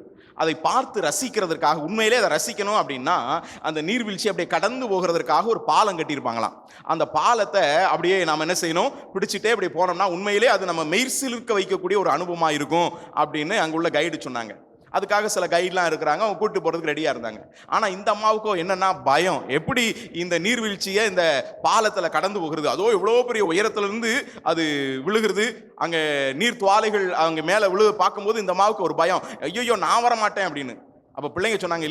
அதை பார்த்து ரசிக்கிறதுக்காக, உண்மையிலே அதை ரசிக்கணும் அப்படின்னா அந்த நீர்வீழ்ச்சி அப்படியே கடந்து போகிறதுக்காக ஒரு பாலம் கட்டியிருப்பாங்களாம். அந்த பாலத்தை அப்படியே நாம் என்ன செய்யணும், பிடிச்சிட்டே அப்படி போனோம்னா உண்மையிலே அது நம்ம மெய்சிலிருக்க வைக்கக்கூடிய ஒரு அனுபவமாக இருக்கும் அப்படின்னு அங்குள்ள கைடு சொன்னாங்க. அதுக்காக சில கைட்லாம் இருக்கிறாங்க, அவங்க கூட்டு போகிறதுக்கு ரெடியாக இருந்தாங்க. ஆனால் இந்த அம்மாவுக்கோ என்னன்னா பயம், எப்படி இந்த நீர்வீழ்ச்சியை இந்த பாலத்தில் கடந்து போகிறது, அதோ இவ்வளோ பெரிய உயரத்துலேருந்து அது விழுகிறது, அங்கே நீர் துவாலைகள் அங்கே மேலே பார்க்கும்போது இந்த அம்மாவுக்கு ஒரு பயம், ஐயோ நான் வர மாட்டேன் அப்படின்னு. அப்போ பிள்ளைங்க சொன்னாங்க,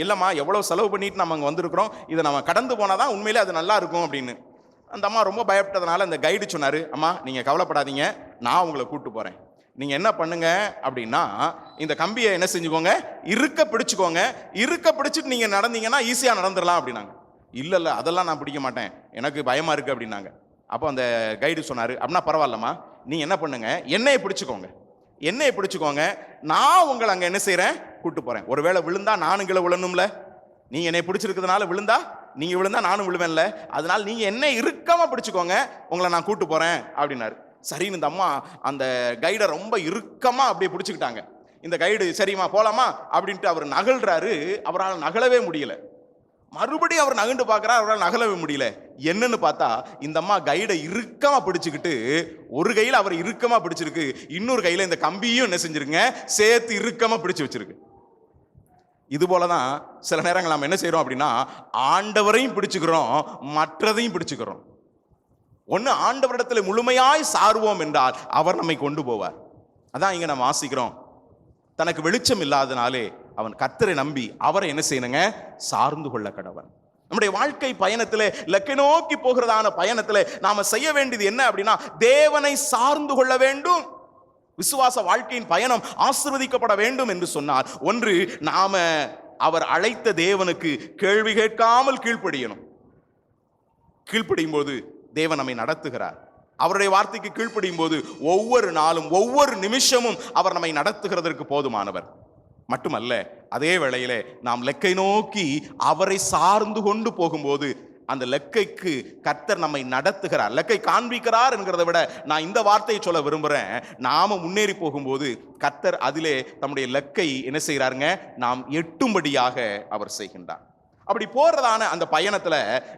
இல்லைம்மா எவ்வளோ செலவு பண்ணிட்டு நம்ம அங்கே வந்திருக்கிறோம், இதை நம்ம கடந்து போனால் தான் உண்மையிலே அது நல்லா இருக்கும் அப்படின்னு. அந்த அம்மா ரொம்ப பயப்பட்டதுனால அந்த கைடு சொன்னார், அம்மா நீங்கள் கவலைப்படாதீங்க, நான் உங்களை கூப்பிட்டு போகிறேன். நீங்க என்ன பண்ணுங்க அப்படின்னா, இந்த கம்பியை என்ன செஞ்சுக்கோங்க, இருக்க பிடிச்சுக்கோங்க, இருக்க பிடிச்சிட்டு நீங்க நடந்தீங்கன்னா ஈஸியா நடந்துடலாம் அப்படின்னாங்க. இல்ல அதெல்லாம் நான் பிடிக்க மாட்டேன், எனக்கு பயமா இருக்கு அப்படின்னாங்க. அப்போ அந்த கைடு சொன்னாரு, அப்படின்னா பரவாயில்லம்மா, நீங்க என்ன பண்ணுங்க, எண்ணெயை பிடிச்சுக்கோங்க, எண்ணெயை பிடிச்சுக்கோங்க, நான் உங்களை அங்க என்ன செய்யறேன், கூட்டு போறேன். ஒருவேளை விழுந்தா நானும் கீழே விழணும்ல, நீங்க என்னை பிடிச்சிருக்கிறதுனால விழுந்தா நீங்க விழுந்தா நானும் விழுவேன்ல, அதனால நீங்க என்ன இறுக்கமா பிடிச்சுக்கோங்க, உங்களை நான் கூட்டு போறேன் அப்படின்னாரு. சரின்னு இந்த அம்மா அந்த கைடை ரொம்ப இறுக்கமா அப்படியே பிடிச்சுக்கிட்டாங்க. இந்த கைடு சரிம்மா போலாமா அப்படின்ட்டு அவர் நகல்றாரு, அவரால் நகலவே முடியல. மறுபடியும் அவர் நகண்டு பார்க்கறார், அவரால் நகலவே முடியல. என்னன்னு பார்த்தா இந்த அம்மா கைடை இறுக்கமா பிடிச்சுக்கிட்டு, ஒரு கையில அவர் இறுக்கமா பிடிச்சிருக்கு, இன்னொரு கையில இந்த கம்பியும் என்ன செஞ்சிருங்க சேர்த்து இறுக்கமா பிடிச்சு வச்சிருக்கு. இது போலதான் சில நேரங்கள் நாம் என்ன செய்யறோம் அப்படின்னா, ஆண்டவரையும் பிடிச்சுக்கிறோம், மற்றதையும் பிடிச்சுக்கிறோம். ஒன்னு ஆண்டவரிடத்தில் முழுமையாய் சார்வோம் என்றால் அவர் நம்மை கொண்டு போவார். அதான் இங்க நம்ம வாசிக்கிறோம், தனக்கு வெளிச்சம் இல்லாதனாலே அவன் கர்த்தரை நம்பி அவரை என்ன செய்யணுங்க, சார்ந்து கொள்ள கடவன். நம்முடைய வாழ்க்கை பயணத்திலே, இலக்கை நோக்கி போகிறதான பயணத்திலே நாம செய்ய வேண்டியது என்ன அப்படின்னா, தேவனை சார்ந்து கொள்ள வேண்டும். விசுவாச வாழ்க்கையின் பயணம் ஆசீர்வதிக்கப்பட வேண்டும் என்று சொன்னார், ஒன்று நாம அவர் அழைத்த தேவனுக்கு கேள்வி கேட்காமல் கீழ்ப்படியணும். கீழ்ப்படியும் போது தேவன் நம்மை நடத்துகிறார். அவருடைய வார்த்தைக்கு கீழ்ப்படியும் போது ஒவ்வொரு நாளும் ஒவ்வொரு நிமிஷமும் அவர் நம்மை நடத்துகிறதற்கு போதுமானவர். மட்டுமல்ல, அதே வேளையிலே நாம் லெக்கை நோக்கி அவரை சார்ந்து கொண்டு போகும்போது அந்த லெக்கைக்கு கர்த்தர் நம்மை நடத்துகிறார், லெக்கை காண்பிக்கிறார் என்கிறத விட நான் இந்த வார்த்தையை சொல்ல விரும்புகிறேன். நாம முன்னேறி போகும்போது கர்த்தர் அதிலே நம்முடைய லெக்கை என்ன செய்கிறாருங்க, நாம் எட்டும்படியாக அவர் செய்கின்றார். அப்படி போறதான அந்த பயணத்துல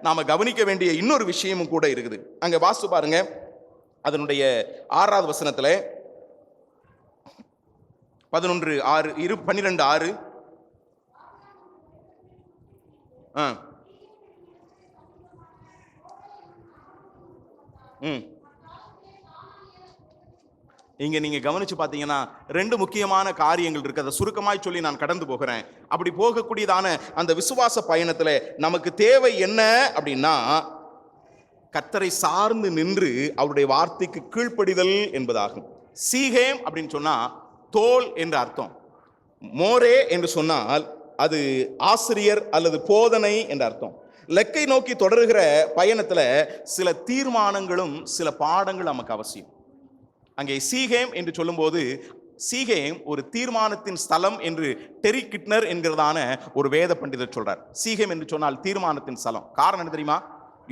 நாம கவனிக்க வேண்டிய இன்னொரு விஷயமும் கூட இருக்குது. அங்க வாசித்து பாருங்க, அதனுடைய 6வது வசனத்துல 11:6 இங்க நீங்க கவனிச்சு பாத்தீங்கன்னா 2 முக்கியமான காரியங்கள் இருக்கு. அதை சுருக்கமாய் சொல்லி நான் கடந்து போகிறேன். அப்படி போகக்கூடியதான அந்த விசுவாச பயணத்துல நமக்கு தேவை என்ன அப்படின்னா, கர்த்தரை சார்ந்து நின்று அவருடைய வார்த்தைக்கு கீழ்ப்படிதல் என்பதாகும். சீகேம் அப்படின்னு சொன்னா தோல் என்ற அர்த்தம். மோரே என்று சொன்னால் அது ஆசிரியர் அல்லது போதனை என்ற அர்த்தம். லெக்கை நோக்கி தொடர்கிற பயணத்துல சில தீர்மானங்களும் சில பாடங்கள் நமக்கு அவசியம். அங்கே சீகேம் என்று சொல்லும்போது, சீகேம் ஒரு தீர்மானத்தின் ஸ்தலம் என்று டெரி கிட்னர் என்கிறதான ஒரு வேத பண்டிதர் சொல்றார். சீகேம் என்று சொன்னால் தீர்மானத்தின் ஸ்தலம். காரணம் என்ன தெரியுமா?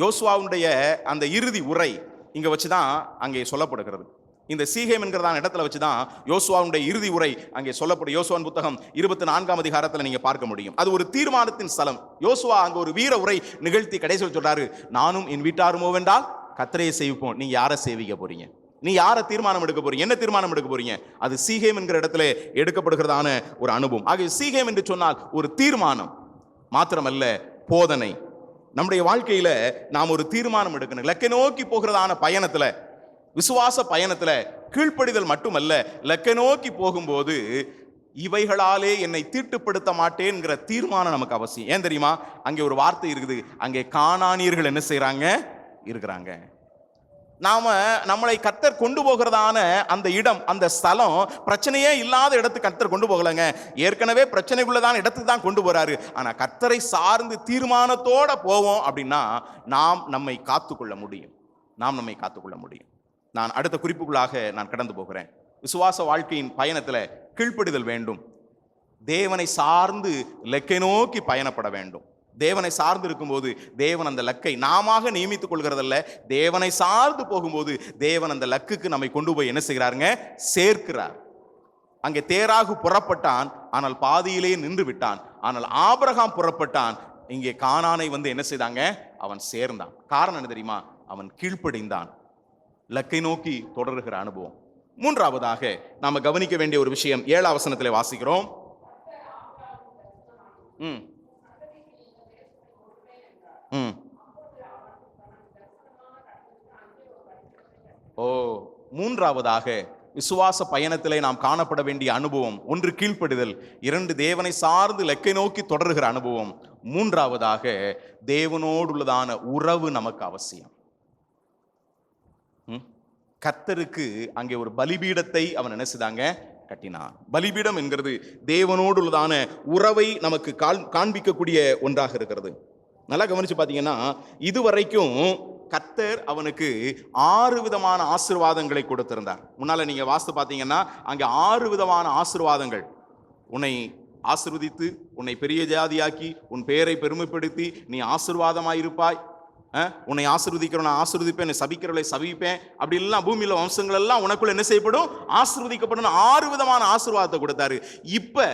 யோசுவாவுடைய அந்த இறுதி உரை இங்க வச்சுதான் அங்கே சொல்லப்படுகிறது. இந்த சீகேம் என்கிறதான இடத்துல வச்சுதான் யோசுவாவுடைய இறுதி உரை அங்கே சொல்லப்படும். யோசுவாவின் புத்தகம் 24ஆம் அதிகாரத்தில் நீங்க பார்க்க முடியும். அது ஒரு தீர்மானத்தின் ஸ்தலம். யோசுவா அங்க ஒரு வீர உரை நிகழ்த்தி கடைசியில் சொல்றாரு, நானும் என் வீட்டாருமோ வென்றால் கர்த்தரையை சேவிப்போம். நீங்க யாரை சேவிக்க போறீங்க? நீ யாரை தீர்மானம் எடுக்க போறீங்க? என்ன தீர்மானம் எடுக்க போறீங்க? அது சீகேம் என்கிற இடத்துல எடுக்கப்படுகிறதான ஒரு அனுபவம். ஆக சீகேம் என்று சொன்னால் ஒரு தீர்மானம் மாத்திரமல்ல, போதனை. நம்முடைய வாழ்க்கையில நாம் ஒரு தீர்மானம் எடுக்கணும். லெக்கை நோக்கி போகிறதான பயணத்துல, விசுவாச பயணத்துல கீழ்ப்படிதல் மட்டுமல்ல, லெக்கை நோக்கி போகும்போது இவைகளாலே என்னை தீட்டுப்படுத்த மாட்டேன்ங்கிற தீர்மானம் நமக்கு அவசியம். ஏன் தெரியுமா? அங்கே ஒரு வார்த்தை இருக்குது, அங்கே கானானியர்கள் என்ன செய்யறாங்க, இருக்கிறாங்க. நாம நம்மளை கர்த்தர் கொண்டு போகிறதான அந்த இடம், அந்த ஸ்தலம் பிரச்சனையே இல்லாத இடத்துக்கு கர்த்தர் கொண்டு போகலங்க. ஏற்கனவே பிரச்சனைக்குள்ளதான இடத்துக்கு தான் கொண்டு போறாரு. ஆனா கர்த்தரை சார்ந்து தீர்மானத்தோட போவோம் அப்படின்னா நாம் நம்மை காத்துக்கொள்ள முடியும். நம்மை காத்துக்கொள்ள முடியும். நான் அடுத்த குறிப்புக்குள்ளாக நான் கடந்து போகிறேன். விசுவாச வாழ்க்கையின் பயணத்துல கீழ்ப்படிதல் வேண்டும். தேவனை சார்ந்து லெக்கை நோக்கி பயணப்பட வேண்டும். தேவனை சார்ந்து இருக்கும்போது தேவன் அந்த லக்கை நாம நியமித்துக் கொள்கிறதல்ல, தேவனை சார்ந்து போகும்போது தேவன் அந்த லக்குக்கு நம்மை கொண்டு போய் என்ன செய்கிறாருங்க, சேர்க்கிறார். அங்கே தேராகு புறப்பட்டான், ஆனால் பாதியிலே நின்று விட்டான். ஆனால் ஆபிரகாம் புறப்பட்டான், இங்கே கானானை என்ன செய்தாங்க, அவன் சேர்ந்தான். காரணம் என்ன தெரியுமா? அவன் கீழ்ப்படிந்தான். லக்கை நோக்கி தொடர்கிற அனுபவம். மூன்றாவதாக நாம கவனிக்க வேண்டிய ஒரு விஷயம் 7ஆம் வசனத்திலே வாசிக்கிறோம். மூன்றாவதாக விசுவாச பயணத்திலே நாம் காணப்பட வேண்டிய அனுபவம், ஒன்று கீழ்ப்படிதல், 2 தேவனை சார்ந்து லெக்கை நோக்கி தொடர்கிற அனுபவம், மூன்றாவதாக தேவனோடு உள்ளதான உறவு நமக்கு அவசியம். கர்த்தருக்கு அங்கே ஒரு பலிபீடத்தை அவன் என்ன செய்தாங்க, கட்டினான். பலிபீடம் என்கிறது தேவனோடு உள்ளதான உறவை நமக்கு காண்பிக்கக்கூடிய ஒன்றாக இருக்கிறது. நல்லா கவனிச்சு பார்த்தீங்கன்னா, இதுவரைக்கும் கர்த்தர் அவனுக்கு 6 விதமான ஆசீர்வாதங்களை கொடுத்திருந்தார். முன்னால நீங்க வாஸ்து பார்த்தீங்கன்னா அங்கே 6 விதமான ஆசீர்வாதங்கள். உன்னை ஆசீர்வதித்து, உன்னை பெரிய ஜாதியாக்கி, உன் பெயரை பெருமைப்படுத்தி நீ ஆசீர்வாதமாயிருப்பாய், உன்னை ஆசீர்வதிக்கிறவன் நான் ஆசீர்வதிப்பேன், என்னை சபிக்கிறவளை சபிப்பேன், அப்படி எல்லாம் பூமியில வம்சங்கள் எல்லாம் உனக்குள்ள என்ன செய்யப்படும், ஆசீர்வதிக்கப்படும். 6 விதமான ஆசீர்வாதத்தை கொடுத்தாரு. இப்ப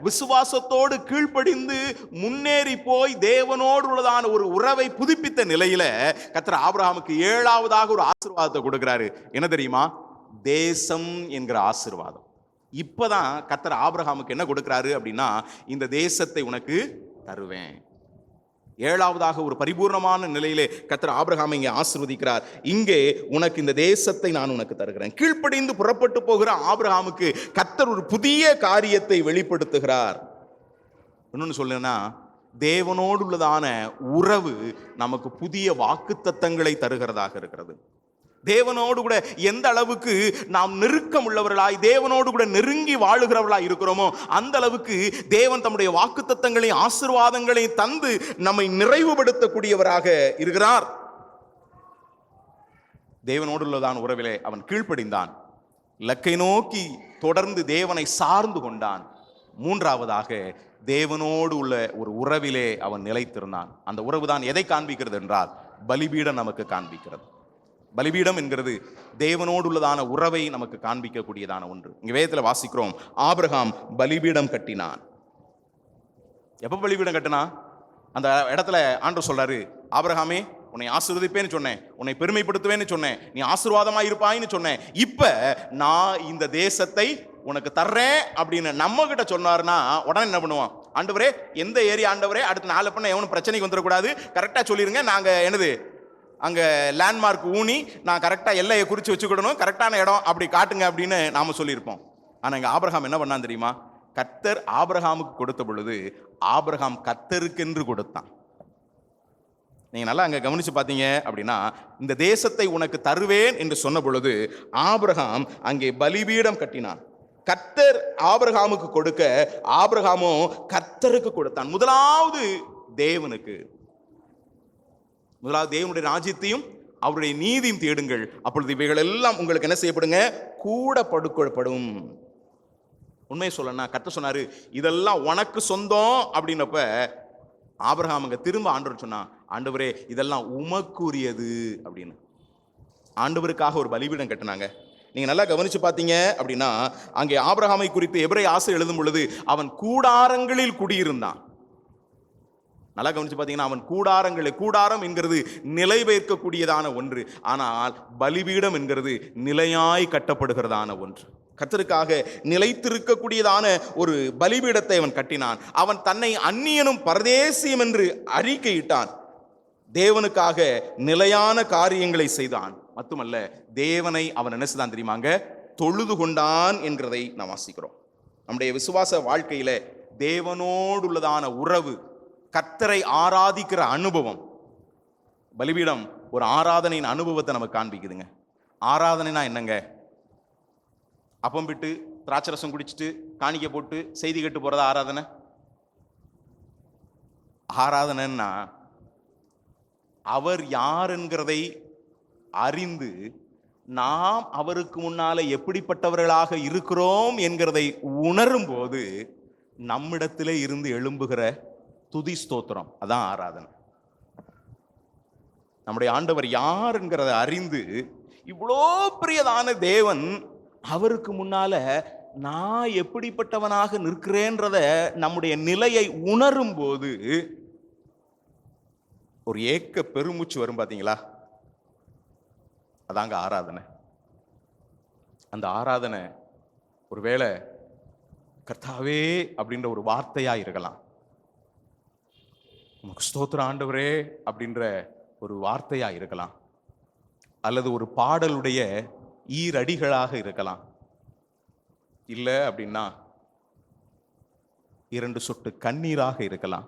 விசுவாசத்தோடு கீழ்ப்படிந்து முன்னேறி போய் தேவனோடு உள்ளதான ஒரு உறவை புதுப்பித்த நிலையில கர்த்தர் ஆபிரகாமுக்கு 7ஆவதாக ஒரு ஆசீர்வாதத்தை கொடுக்கிறாரு. என்ன தெரியுமா? தேசம் என்கிற ஆசீர்வாதம். இப்பதான் கர்த்தர் ஆபிரகாமுக்கு என்ன கொடுக்கிறாரு அப்படின்னா, இந்த தேசத்தை உனக்கு தருவேன். ஏழாவதாக ஒரு பரிபூர்ணமான நிலையிலே கர்த்தர் ஆபிரகாமை இங்கே ஆசீர்வதிக்கிறார். இங்கே உனக்கு இந்த தேசத்தை நான் உனக்கு தருகிறேன். கீழ்ப்படிந்து புறப்பட்டு போகிற ஆபிரகாமுக்கு கர்த்தர் ஒரு புதிய காரியத்தை வெளிப்படுத்துகிறார். இன்னொன்னு சொல்லணும்னா, தேவனோடு உள்ளதான உறவு நமக்கு புதிய வாக்குத்தத்தங்களை தருகிறதாக இருக்கிறது. தேவனோடு கூட எந்த அளவுக்கு நாம் நெருக்கம் உள்ளவர்களாய், தேவனோடு கூட நெருங்கி வாழுகிறவர்களாய் இருக்கிறோமோ, அந்த அளவுக்கு தேவன் தம்முடைய வாக்குத்தத்தங்களையும் ஆசீர்வாதங்களையும் தந்து நம்மை நிறைவுபடுத்தக்கூடியவராக இருக்கிறார். தேவனோடு உள்ளதான உறவிலே அவன் கீழ்ப்படிந்தான். இலக்கை நோக்கி தொடர்ந்து தேவனை சார்ந்து கொண்டான். மூன்றாவதாக, தேவனோடு உள்ள ஒரு உறவிலே அவன் நிலைத்திருந்தான். அந்த உறவு தான் எதை காண்பிக்கிறது என்றால், பலிபீடம் நமக்கு காண்பிக்கிறது. பலிபீடம் என்கிறது தேவனோடு உள்ளதான உறவை நமக்கு காண்பிக்கக்கூடியதான ஒன்று. இங்க வேதத்தில் வாசிக்கிறோம், ஆபிரகாம் பலிபீடம் கட்டினான். எப்ப பலிபீடம் கட்டினா? அந்த இடத்துல ஆண்டவர் சொல்றாரு, ஆபிரகாமே, உன்னை ஆசீர்வதிப்பேன்னு சொன்னேன், உன்னை பெருமைப்படுத்துவேன்னு சொன்னேன், நீ ஆசீர்வாதமா இருப்பாயின்னு சொன்னேன், இப்ப நான் இந்த தேசத்தை உனக்கு தர்றேன் அப்படின்னு நம்ம கிட்ட சொன்னார்னா உடனே என்ன பண்ணுவோம்? ஆண்டவரே, எந்த ஏரியா ஆண்டவரே, அடுத்த 4 பண்ண எவனும் பிரச்சனைக்கு வந்துடக்கூடாது, கரெக்டா சொல்லிருங்க, நாங்க என்னது அங்கே லேண்ட்மார்க் ஊனி நான் கரெக்டாக எல்லையை குறித்து வச்சுக்கிடணும், கரெக்டான இடம் அப்படி காட்டுங்க அப்படின்னு நாம் சொல்லியிருப்போம். ஆனால் இங்கே ஆபிரகாம் என்ன பண்ணான் தெரியுமா? கர்த்தர் ஆபிரகாமுக்கு கொடுத்த பொழுது ஆபிரகாம் கர்த்தருக்கென்று கொடுத்தான். நீங்கள் நல்லா அங்கே கவனித்து பார்த்தீங்க அப்படின்னா, இந்த தேசத்தை உனக்கு தருவேன் என்று சொன்ன பொழுது ஆபிரகாம் அங்கே பலிபீடம் கட்டினான். கர்த்தர் ஆபிரகாமுக்கு கொடுக்க ஆபிரகாமோ கர்த்தருக்கு கொடுத்தான். முதலாவது தேவனுக்கு, முதலாவது தேவனுடைய ராஜ்யத்தையும் அவருடைய நீதியும் தேடுங்கள், அப்பொழுது இவைகள் எல்லாம் உங்களுக்கு என்ன செய்யப்படுங்க? கூட படுக்கப்படும். உண்மையை சொல்லணும்னா, கர்த்தர் சொன்னாரு இதெல்லாம் உனக்கு சொந்தம் அப்படின்னப்ப ஆபிரகாம் அங்க திரும்ப ஆண்டவர் சொன்னா, ஆண்டவரே இதெல்லாம் உமக்குரியது அப்படின்னு. ஆண்டவருக்காக ஒரு பலிபீடம் கட்டினாங்க. நீங்க நல்லா கவனிச்சு பார்த்தீங்க அப்படின்னா, அங்கே ஆபிரகாமை குறித்து எபிரேய ஆசை எழுதும் பொழுது அவன் கூடாரங்களில் குடியிருந்தான். நல்லா கவனிச்சு பார்த்தீங்கன்னா, அவன் கூடாரம் என்கிறது நிலை பெயர்க்கக்கூடியதான ஒன்று, ஆனால் பலிபீடம் என்கிறது நிலையாய் கட்டப்படுகிறதான ஒன்று. கர்த்தருக்காக நிலைத்திருக்கக்கூடியதான ஒரு பலிபீடத்தை அவன் கட்டினான். அவன் தன்னை அந்நியனும் பரதேசியும் என்று அறிக்கையிட்டான். தேவனுக்காக நிலையான காரியங்களை செய்தான். மட்டுமல்ல, தேவனை அவன் என்ன செய்தான் தெரியுமாங்க? தொழுது கொண்டான் என்கிறதை நாம் வாசிக்கிறோம். நம்முடைய விசுவாச வாழ்க்கையில தேவனோடு உள்ளதான உறவு, கர்த்தரை ஆராதிக்கிற அனுபவம், பலிபீடம் ஒரு ஆராதனையின் அனுபவத்தை நமக்கு காண்பிக்குதுங்க. ஆராதனைனா என்னங்க? அப்பம் விட்டு திராட்சரசம் குடிச்சிட்டு காணிக்க போட்டு செய்தி கேட்டு போறதா ஆராதனை? ஆராதனைன்னா அவர் யார் என்கிறதை அறிந்து நாம் அவருக்கு முன்னால எப்படிப்பட்டவர்களாக இருக்கிறோம் என்கிறதை உணரும் போது நம்மிடத்திலே இருந்து எழும்புகிற துதி ஸ்தோத்திரம், அதான் ஆராதனை. நம்முடைய ஆண்டவர் யார் என்கிறதை அறிந்து, இவ்வளோ பிரியதான தேவன், அவருக்கு முன்னால நான் எப்படிப்பட்டவனாக நிற்கிறேன்றத நம்முடைய நிலையை உணரும் போது ஒரு ஏக்க பெருமூச்சு வரும் பாத்தீங்களா? அதாங்க ஆராதனை. அந்த ஆராதனை ஒருவேளை கர்த்தாவே அப்படின்ற ஒரு வார்த்தையா இருக்கலாம், உமக்கு ஸ்தோத்திரம் ஆண்டவரே அப்படின்ற ஒரு வார்த்தையா இருக்கலாம், அல்லது ஒரு பாடலுடைய ஈரடிகளாக இருக்கலாம், இல்லை அப்படின்னா 2 சொட்டு கண்ணீராக இருக்கலாம்.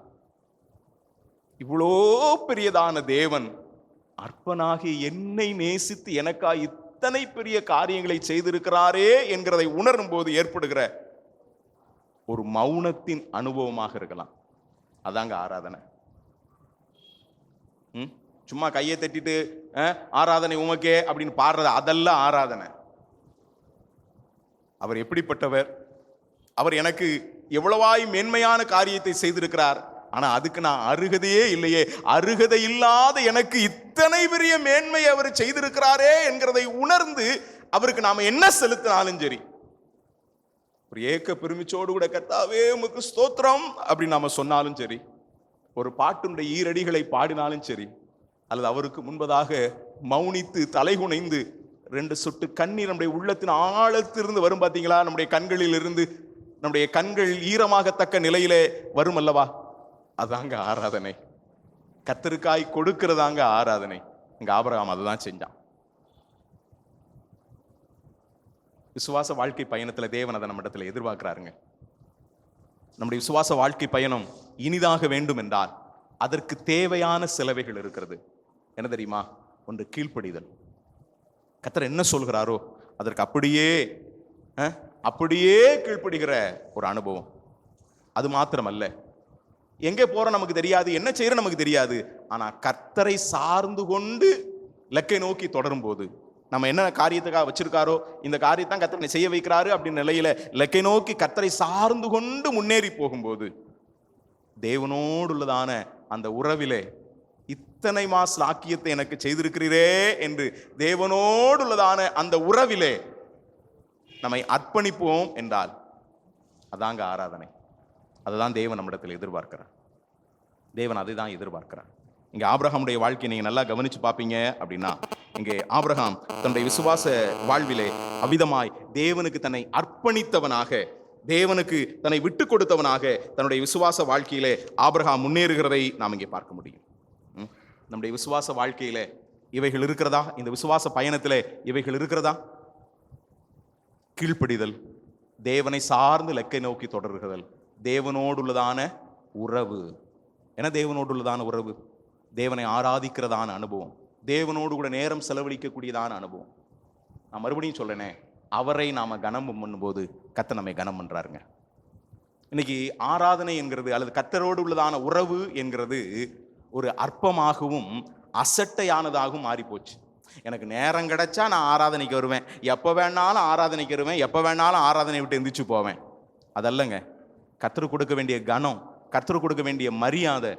இவ்வளோ பெரியதான தேவன் அற்பனாகி என்னை நேசித்து எனக்காக இத்தனை பெரிய காரியங்களை செய்திருக்கிறாரே என்கிறதை உணரும் போது ஏற்படுகிற ஒரு மௌனத்தின் அனுபவமாக இருக்கலாம். அதாங்க ஆராதனை. சும்மா கையை தட்டிட்டு ஆராதனை உமக்கே அப்படின்னு பாடுறது அதெல்லாம் ஆராதனை. அவர் எப்படிப்பட்டவர், அவர் எனக்கு எவ்வளவாய் மேன்மையான காரியத்தை செய்திருக்கிறார், ஆனா அதுக்கு நான் அருகதையே இல்லையே, அருகதை இல்லாத எனக்கு இத்தனை பெரிய மேன்மை அவர் செய்திருக்கிறாரே என்கிறதை உணர்ந்து அவருக்கு நாம என்ன செலுத்தினாலும் சரி, ஒரு ஏக்க பெருமிச்சோடு கூட கர்த்தாவே உமக்கு ஸ்தோத்திரம் அப்படின்னு நாம சொன்னாலும் சரி, ஒரு பாட்டுடைய ஈரடிகளை பாடினாலும் சரி, அல்லது அவருக்கு முன்பதாக மௌனித்து தலைகுனைந்து 2 சொட்டு கண்ணீர் நம்முடைய உள்ளத்தின் ஆழத்திலிருந்து வரும் பார்த்தீங்களா? நம்முடைய கண்களில் இருந்து நம்முடைய கண்கள் ஈரமாகத்தக்க நிலையிலே வரும் அல்லவா? அதாங்க ஆராதனை. கர்த்தருக்காய் கொடுக்கிறதாங்க ஆராதனை. இங்க ஆபிரகாம் அதுதான் செஞ்சான். விசுவாச வாழ்க்கை பயணத்துல தேவன் அதை நம்ம இடத்துல எதிர்பார்க்கிறாருங்க. நம்முடைய விசுவாச வாழ்க்கை பயணம் இனிதாக வேண்டும் என்றால் அதற்கு தேவையான சிலவைகள் இருக்கிறது. என்ன தெரியுமா? ஒன்று கீழ்ப்படிதல். கர்த்தர் என்ன சொல்கிறாரோ அதற்கு அப்படியே கீழ்ப்படுகிற ஒரு அனுபவம். அது மாத்திரமல்ல, எங்கே போறோம் நமக்கு தெரியாது, என்ன செய்யற நமக்கு தெரியாது. ஆனா கர்த்தரை சார்ந்து கொண்டு இலக்கை நோக்கி தொடரும் போது, நம்ம என்ன காரியத்துக்காக வச்சிருக்காரோ இந்த காரியத்தான் கர்த்தரை செய்ய வைக்கிறாரு அப்படின்னு நிலையில இலக்கை நோக்கி கர்த்தரை சார்ந்து கொண்டு முன்னேறி போகும்போது, தேவனோடு உள்ளதான அந்த உறவிலே இத்தனை ஸ்லாக்கியத்தை எனக்கு செய்திருக்கிறீரே என்று தேவனோடு உள்ளதான அந்த உறவிலே நம்மை அர்ப்பணிப்போம் என்றால் அதாங்க ஆராதனை. அதுதான் தேவன் நம்மிடத்தில் எதிர்பார்க்கிறார். தேவன் அதை தான் எதிர்பார்க்கிறார். இங்கே ஆபிரகாமுடைய வாழ்க்கையை நீங்கள் நல்லா கவனிச்சு பார்ப்பீங்க அப்படின்னா, இங்கே ஆபிரகாம் தன்னுடைய விசுவாச வாழ்விலே அவிதமாய் தேவனுக்கு தன்னை அர்ப்பணித்தவனாக, தேவனுக்கு தன்னை விட்டு கொடுத்தவனாக தன்னுடைய விசுவாச வாழ்க்கையிலே ஆபிரகாம் முன்னேறுகிறதை நாம் இங்கே பார்க்க முடியும். நம்முடைய விசுவாச வாழ்க்கையில இவைகள் இருக்கிறதா? இந்த விசுவாச பயணத்திலே இவைகள் இருக்கிறதா? கீழ்ப்படிதல், தேவனை சார்ந்து இலக்கை நோக்கி தொடர்கிறதல், தேவனோடு உள்ளதான உறவு. என தேவனோடு உள்ளதான உறவு, தேவனை ஆராதிக்கிறதான அனுபவம், தேவனோடு கூட நேரம் செலவழிக்கக்கூடியதான அனுபவம். நான் மறுபடியும் சொல்றேனே, அவரை நாம கனம் பண்ணும்போது கர்த்தர் நம்மை கனம் பண்றாருங்க. இன்னைக்கு ஆராதனை என்கிறது அல்லது கர்த்தரோடு உள்ளதான உறவு என்கிறது ஒரு அற்பமாகவும் அசட்டையானதாகவும் மாறி போச்சு. எனக்கு நேரம் கிடைச்சா நான் ஆராதனைக்கு வருவேன், எப்போ வேணாலும் ஆராதனைக்கு வருவேன், எப்போ வேணாலும் ஆராதனை விட்டு எந்திரிச்சு போவேன். அதல்லங்க. கர்த்தருக்கு கொடுக்க வேண்டிய கனம், கர்த்தருக்கு கொடுக்க வேண்டிய மரியாதை,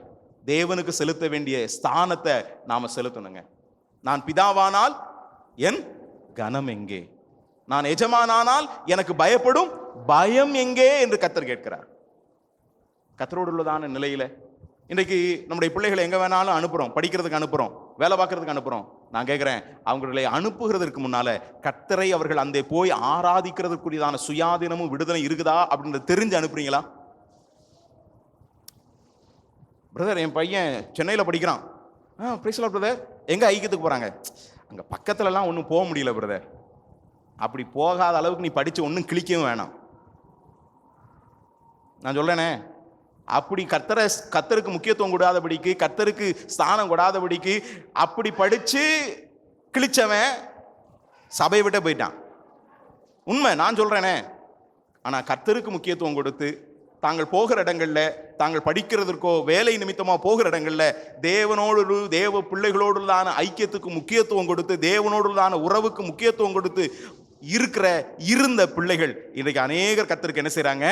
தேவனுக்கு செலுத்த வேண்டிய ஸ்தானத்தை நாம செலுத்தணுங்க. நான் பிதாவானால் என் கனம் எங்கே? நான் எஜமானானால் எனக்கு பயப்படும் பயம் எங்கே என்று கர்த்தர் கேட்கிறார். கர்த்தரோடு உள்ளதான நிலையில இன்றைக்கு நம்முடைய பிள்ளைகளை எங்க வேணாலும் அனுப்புறோம், படிக்கிறதுக்கு அனுப்புறோம், வேலை பார்க்கறதுக்கு அனுப்புறோம். நான் கேட்கிறேன், அவங்களை அனுப்புகிறதுக்கு முன்னால கர்த்தரை அவர்கள் அந்த போய் ஆராதிக்கிறதுக்குரியதான சுயாதீனமும் விடுதலை இருக்குதா அப்படின்றத தெரிஞ்சு அனுப்புறீங்களா? பிரதர், என் பையன் சென்னையில் படிக்கிறான். Praise lord brother. எங்க ஐக்கியத்துக்கு போறாங்க? அங்க பக்கத்துலலாம் ஒன்றும் போக முடியல பிரதர். அப்படி போகாத அளவுக்கு நீ படிச்சு ஒன்றும் வேணாம். நான் சொல்றேனே, அப்படி கர்த்தருக்கு முக்கியத்துவம் கூடாதபடிக்கு, கர்த்தருக்கு ஸ்தானம் கூடாதபடிக்கு அப்படி படிச்சு கிழிச்சவன் சபையை விட்டு போயிட்டான். உண்மை, நான் சொல்றேனே. ஆனா கர்த்தருக்கு முக்கியத்துவம் கொடுத்து தாங்கள் போகிற இடங்கள்ல, தாங்கள் படிக்கிறதற்கோ வேலை நிமித்தமா போகிற இடங்கள்ல தேவனோடு தேவ பிள்ளைகளோடுதான ஐக்கியத்துக்கு முக்கியத்துவம் கொடுத்து, தேவனோடுதான உறவுக்கு முக்கியத்துவம் கொடுத்து இருந்த பிள்ளைகள் இன்றைக்கு அநேகர் கர்த்தருக்கு என்ன செய்யறாங்க?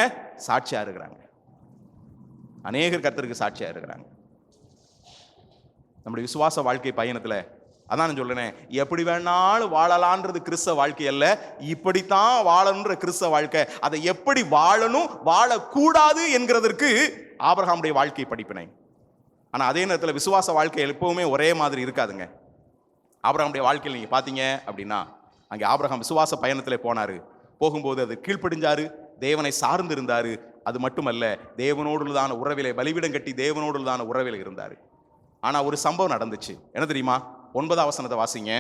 சாட்சியா இருக்கிறாங்க. அநேகர் கர்த்தருக்கு சாட்சியா இருக்கிறாங்க. நம்முடைய விசுவாச வாழ்க்கை பயணத்துல அதான் நான் சொல்றேன், எப்படி வேணாலும் வாழலான்றது கிறிஸ்தவ வாழ்க்கை அல்ல, இப்படித்தான் வாழணுன்ற கிறிஸ்தவ வாழ்க்கை. அதை எப்படி வாழணும், வாழக்கூடாது என்கிறதற்கு ஆபிரகாமுடைய வாழ்க்கை படிப்பினை. ஆனா அதே நேரத்தில் விசுவாச வாழ்க்கை எப்பவுமே ஒரே மாதிரி இருக்காதுங்க. ஆபிரகாமுடைய வாழ்க்கையில் நீங்க பாத்தீங்க அப்படின்னா, அங்கே ஆபிரகாம் விசுவாச பயணத்தில் போனாரு. போகும்போது அது கீழ்ப்படிஞ்சாரு, தேவனை சார்ந்து இருந்தாரு. அது மட்டுமல்ல, தேவனோடுதான உறவிலே பலிபீடம் கட்டி தேவனோடுதான உறவிலே இருந்தாரு. ஆனா ஒரு சம்பவம் நடந்துச்சு. என்ன தெரியுமா? 9ஆம் வசனத்தை வாசிங்க.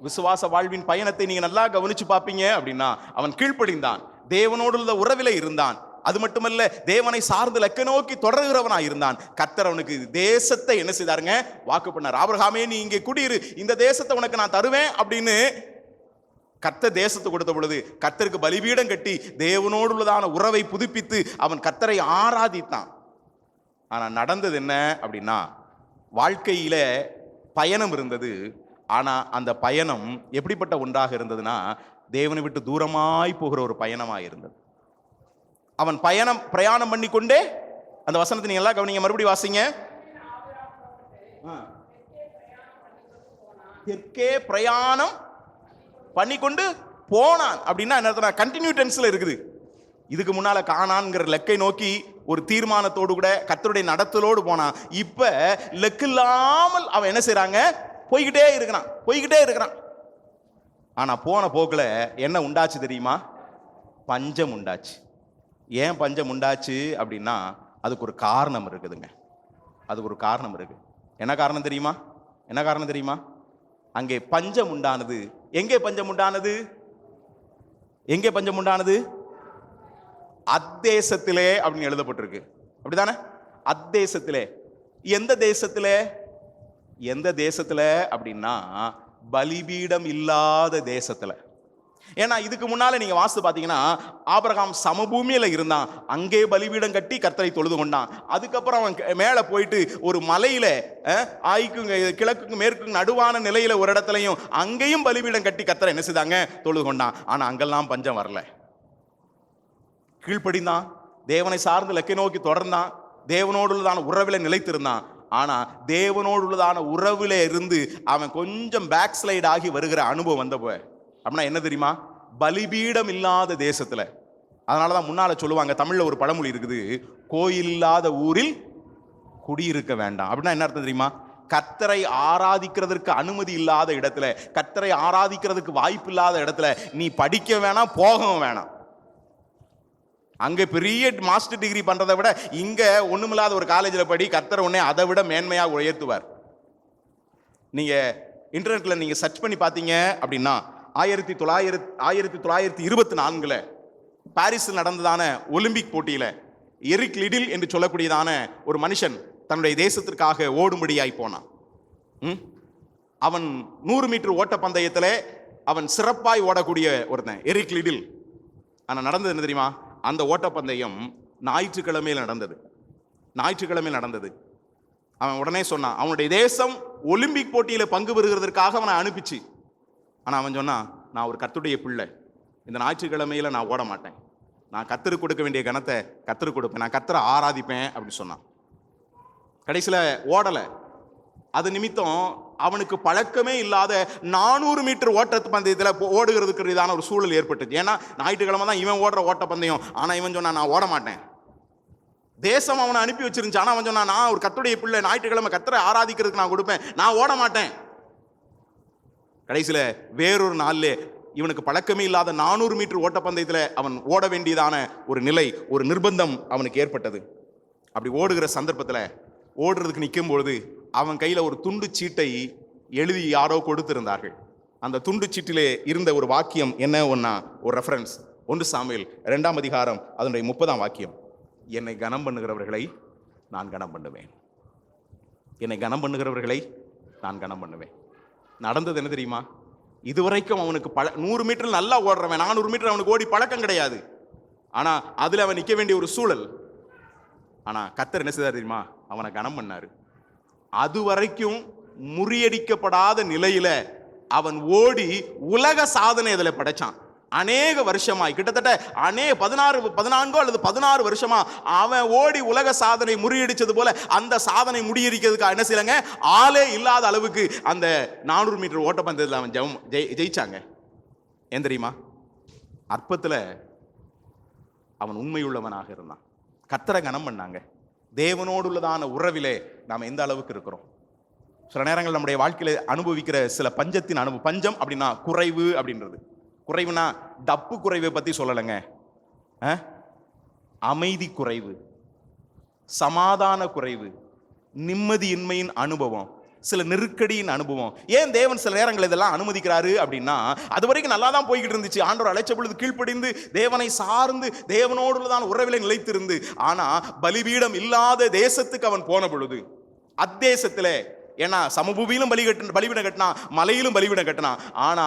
விசுவாச வாழ்வின் பயணத்தை நீங்க நல்லா கவனிச்சு பார்ப்பீங்க அப்படின்னா, அவன் கீழ்ப்படிந்தான், தேவனோடு உறவிலே இருந்தான். அது மட்டுமல்ல, தேவனை சார்ந்து லக்க நோக்கி தொடர்கிறவனாய் இருந்தான். கர்த்தர் அவனுக்கு தேசத்தை என்ன செய்தாருங்க? வாக்கு பண்ணார். ஆபிரகாமே, நீ இங்கே குடியிரு, இந்த தேசத்தை உனக்கு நான் தருவேன் அப்படின்னு கர்த்தர் தேசத்தை கொடுத்த பொழுது கர்த்தருக்கு பலிபீடம் கட்டி தேவனோடு உள்ளதான உறவை புதுப்பித்து அவன் கர்த்தரை ஆராதித்தான். ஆனா நடந்தது என்ன அப்படின்னா, வாழ்க்கையில பயணம் இருந்தது. ஆனா அந்த பயணம் எப்படிப்பட்ட ஒன்றாக இருந்ததுன்னா, தேவனை விட்டு தூரமாய் போகிற ஒரு பயணமாய் இருந்தது. அவன் பிரயாணம் பண்ணி கொண்டே, அந்த வசனத்தை நீங்க எல்லாம் கவனிங்க, மறுபடியும் வாசிங்க. தெற்கே பிரயாணம் பண்ணிக்கொண்டு போனான் அப்படின்னா என்ன? கண்டினியூ டென்ஸ்ல இருக்குது. இதுக்கு முன்னால கானான்ங்கிற லெக்கை நோக்கி ஒரு தீர்மானத்தோடு கூட கர்த்தருடைய நடத்தலோடு போனான். இப்ப லெக்கில்லாமல் அவன் என்ன செய்றாங்க, போய்கிட்டே இருக்கிறான். ஆனா போன போக்குல என்ன உண்டாச்சு தெரியுமா? பஞ்சம் உண்டாச்சு. ஏன் பஞ்சம் உண்டாச்சு அப்படின்னா அதுக்கு ஒரு காரணம் இருக்குதுங்க. அதுக்கு ஒரு காரணம் இருக்கு. என்ன காரணம் தெரியுமா? அங்கே பஞ்சம் உண்டானது. எங்கே பஞ்சம் உண்டானது? அத்தேசத்திலே அப்படின்னு எழுதப்பட்டிருக்கு. அப்படிதானே? அத்தேசத்திலே. எந்த தேசத்திலே அப்படின்னா பலிபீடம் இல்லாத தேசத்துல. ஏன்னா இதுக்கு முன்னால நீங்க வாசித்து பாத்தீங்கன்னா ஆபிரகாம் சமபூமியில இருந்தான், அங்கே பலிபீடம் கட்டி கர்த்தரை தொழுது கொண்டான். அதுக்கப்புறம் அவன் மேல போயிட்டு ஒரு மலையில ஆய்க்கும் கிழக்குக்கும் மேற்கும் நடுவான நிலையில ஒரு இடத்துலையும் அங்கேயும் பலிபீடம் கட்டி கர்த்தரை என்ன செய்தாங்க, தொழுது கொண்டான். ஆனா அங்கெல்லாம் பஞ்சம் வரல. கீழ்ப்படிந்தான், தேவனை சார்ந்து லக்கை நோக்கி தொடர்ந்தான், தேவனோடு உள்ளதான உறவில நிலைத்திருந்தான். ஆனா தேவனோடு உள்ளதான உறவில இருந்து அவன் கொஞ்சம் பேக் ஸ்லைட் ஆகி வருகிற அனுபவம் வந்தப்போ அப்படின்னா என்ன தெரியுமா? பலிபீடம் இல்லாத தேசத்துல. அதனாலதான் முன்னால சொல்லுவாங்க, தமிழ்ல ஒரு பழமொழி இருக்குது, கோயில் இல்லாத ஊரில் குடியிருக்க வேண்டாம். அப்படின்னா என்ன அர்த்தம் தெரியுமா? கர்த்தரை ஆராதிக்கிறதுக்கு அனுமதி இல்லாத இடத்துல, கர்த்தரை ஆராதிக்கிறதுக்கு வாய்ப்பு இல்லாத இடத்துல நீ படிக்க வேணாம், போகவும் வேணாம். அங்க பெரிய மாஸ்டர் டிகிரி பண்றதை விட இங்க ஒண்ணுமில்லாத ஒரு காலேஜில் படி, கர்த்தர் உடனே அதை விட மேன்மையாக உயர்த்துவார். நீங்க இன்டர்நெட்ல நீங்க சர்ச் பண்ணி பார்த்தீங்க அப்படின்னா 1924 பாரிஸில் நடந்ததான ஒலிம்பிக் போட்டியில எரிக் லிடில் என்று சொல்லக்கூடியதான ஒரு மனுஷன் தன்னுடைய தேசத்திற்காக ஓடும்படியாய் போனான். அவன் 100 மீட்டர் ஓட்ட பந்தயத்தில் அவன் சிறப்பாய் ஓடக்கூடிய ஒருத்தன் எரிக் லிடில். ஆனா நடந்தது என்ன தெரியுமா? அந்த ஓட்டப்பந்தயம் ஞாயிற்றுக்கிழமையில் நடந்தது. அவன் உடனே சொன்னான், அவனுடைய தேசம் ஒலிம்பிக் போட்டியில பங்கு பெறுகிறதற்காக அவனை அனுப்பிச்சு. ஆனா அவன் சொன்னான், நான் ஒரு கர்த்தருடைய பிள்ளை, இந்த ஞாயிற்றுக்கிழமையில நான் ஓட மாட்டேன், நான் கர்த்தருக்கு கொடுக்க வேண்டிய கணத்தை கர்த்தருக்கு கொடுப்பேன், நான் கர்த்தரை ஆராதிப்பேன் அப்படி சொன்னான். கடைசியில ஓடலை. அது நிமித்தம் அவனுக்கு பழக்கமே இல்லாத 400 மீட்டர் ஓட்ட பந்தயத்தில் ஓடுகிறதுக்கு ஒரு சூழல் ஏற்பட்டுச்சு. ஏன்னா ஞாயிற்றுக்கிழமை தான் இவன் ஓடுற ஓட்ட பந்தயம். ஆனா இவன் சொன்னா, நான் ஓட மாட்டேன். தேசம் அவனை அனுப்பி வச்சிருந்துச்சு. ஆனா அவன் சொன்னா, நான் ஒரு கர்த்தருடைய பிள்ளை, ஞாயிற்றுக்கிழமை கர்த்தரை ஆராதிக்கிறதுக்கு நான் கொடுப்பேன், நான் ஓட மாட்டேன். கடைசியில வேறொரு நாள்ல இவனுக்கு பழக்கமே இல்லாத 400 மீட்டர் ஓட்ட பந்தயத்தில் அவன் ஓட வேண்டியதான ஒரு நிலை, ஒரு நிர்பந்தம் அவனுக்கு ஏற்பட்டது. அப்படி ஓடுகிற சந்தர்ப்பத்தில் ஓடுறதுக்கு நிற்கும் பொழுது அவன் கையில் ஒரு துண்டு சீட்டை எழுதி யாரோ கொடுத்திருந்தார்கள். அந்த துண்டு சீட்டிலே இருந்த ஒரு வாக்கியம் என்ன ஒன்னா, ஒரு ரெஃபரன்ஸ் 1 சாமுவேல் 2ஆம் அதிகாரம் அதனுடைய 30ஆம் வாக்கியம். என்னை கனம் பண்ணுகிறவர்களை நான் கனம் பண்ணுவேன். நடந்தது என்ன தெரியுமா? இதுவரைக்கும் அவனுக்கு 100 மீட்டர் நல்லா ஓடுறவன், 400 மீட்டர் அவனுக்கு ஓடி பழக்கம் கிடையாது. ஆனா அதுல அவன் நிற்க வேண்டிய ஒரு சூழல். ஆனா கர்த்தர் என்ன செய்தார் தெரியுமா? அவனை கனம் பண்ணாரு. அது வரைக்கும் முறியடிக்கப்படாத நிலையில அவன் ஓடி உலக சாதனை அதில் படைச்சான். அநேக வருஷமாய், கிட்டத்தட்ட 14 அல்லது 16 வருஷமா அவன் ஓடி உலக சாதனை முறியடிச்சது போல அந்த சாதனை முறியடிக்கிறதுக்கு என்ன செய்யலங்க, ஆளே இல்லாத அளவுக்கு அந்த 400 மீட்டர் ஓட்டப்பந்தயத்தில் அவன் ஜெயிச்சாங்க. ஏன் தெரியுமா? அற்பத்தில் அவன் உண்மையுள்ளவனாக இருந்தான். கர்த்தரை கனம் பண்ணாங்க. தேவனோடு உள்ளதான உறவிலே நாம் எந்த அளவுக்கு இருக்கிறோம்? சில நேரங்கள் நம்முடைய வாழ்க்கையில அனுபவிக்கிற சில பஞ்சத்தின் பஞ்சம் அப்படின்னா குறைவு அப்படின்றது. குறைவுனா டப்பு குறைவை பத்தி சொல்லலைங்க, அமைதி குறைவு, சமாதான குறைவு, நிம்மதியின்மையின் அனுபவம், சில நெருக்கடியின் அனுபவம். ஏன் தேவன் சில நேரங்கள் இதெல்லாம் அனுமதிக்கிறாரு அப்படின்னா, அது வரைக்கும் நல்லா தான் போய்கிட்டு இருந்துச்சு. ஆண்டவர் அழைச்ச பொழுது கீழ்ப்படிந்து தேவனை சார்ந்து தேவனோடு தான் உறவில நிலைத்திருந்து, ஆனா பலிபீடம் இல்லாத தேசத்துக்கு அவன் போன பொழுது, அத்தேசத்திலே, ஏன்னா சமபூமியிலும் பலிபீடம் கட்டினா, மலையிலும் பலிபீடம் கட்டினா, ஆனா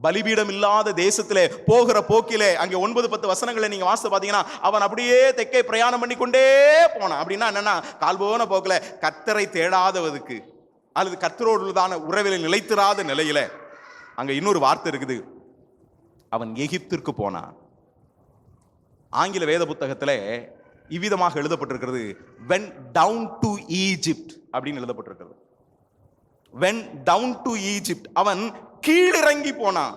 பலிபீடம் இல்லாத தேசத்திலே போகிற போக்கிலே அங்கே 9-10 வசனங்களை நீங்க வாசித்து பாத்தீங்கன்னா, அவன் அப்படியே தெற்கே பிரயாணம் பண்ணி கொண்டே போனான். அப்படின்னா என்னன்னா, கால்போன போக்குல கர்த்தரை தேடாதவதுக்கு அல்லது கர்த்தரோடு உள்ளதான உறவில நிலைத்திராத நிலையில அங்க இன்னொரு வார்த்தை இருக்குது, அவன் எகிப்திற்கு போனான். ஆங்கில வேத புத்தகத்தில் இவ்விதமாக எழுதப்பட்டிருக்கிறது, went down to Egypt அப்படின்னு எழுதப்பட்டிருக்கிறது. went down to Egypt, அவன் கீழிறங்கி போனான்.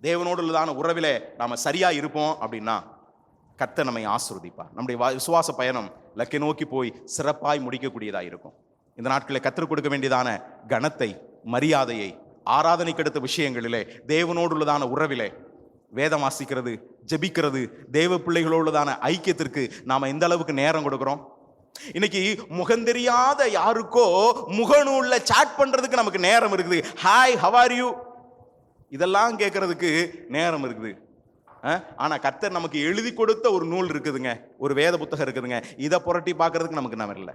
தேவனோடு உள்ளதான உறவிலே நாம சரியா இருப்போம் அப்படின்னா கர்த்தர் நம்மை ஆசீர்வதிப்பார். நம்முடைய விசுவாச பயணம் இலக்கை நோக்கி போய் சிறப்பாய் முடிக்கக்கூடியதா இருக்கும். இந்த நாட்களில் கர்த்தர் கொடுக்க வேண்டியதான கனத்தை, மரியாதையை, ஆராதனைக்கு அடுத்த விஷயங்களிலே, தேவனோடு உள்ளதான உறவிலே, வேதம் வாசிக்கிறது, ஜெபிக்கிறது, தேவ பிள்ளைகளோடுதான ஐக்கியத்திற்கு நாம எந்த அளவுக்கு நேரம் கொடுக்கிறோம்? இன்னைக்கு முகந்தெரியாத யாருக்கோ முகநூல்ல சாட் பண்றதுக்கு நமக்கு நேரம் இருக்குது. ஹாய், ஹவ் ஆர் யூ, இதெல்லாம் கேட்கறதுக்கு நேரம் இருக்குது. ஆனா கர்த்தர் நமக்கு எழுதி கொடுத்த ஒரு நூல் இருக்குதுங்க, ஒரு வேத புத்தகம் இருக்குதுங்க, இதை புரட்டி பார்க்கறதுக்கு நமக்கு நேரம் இல்லை.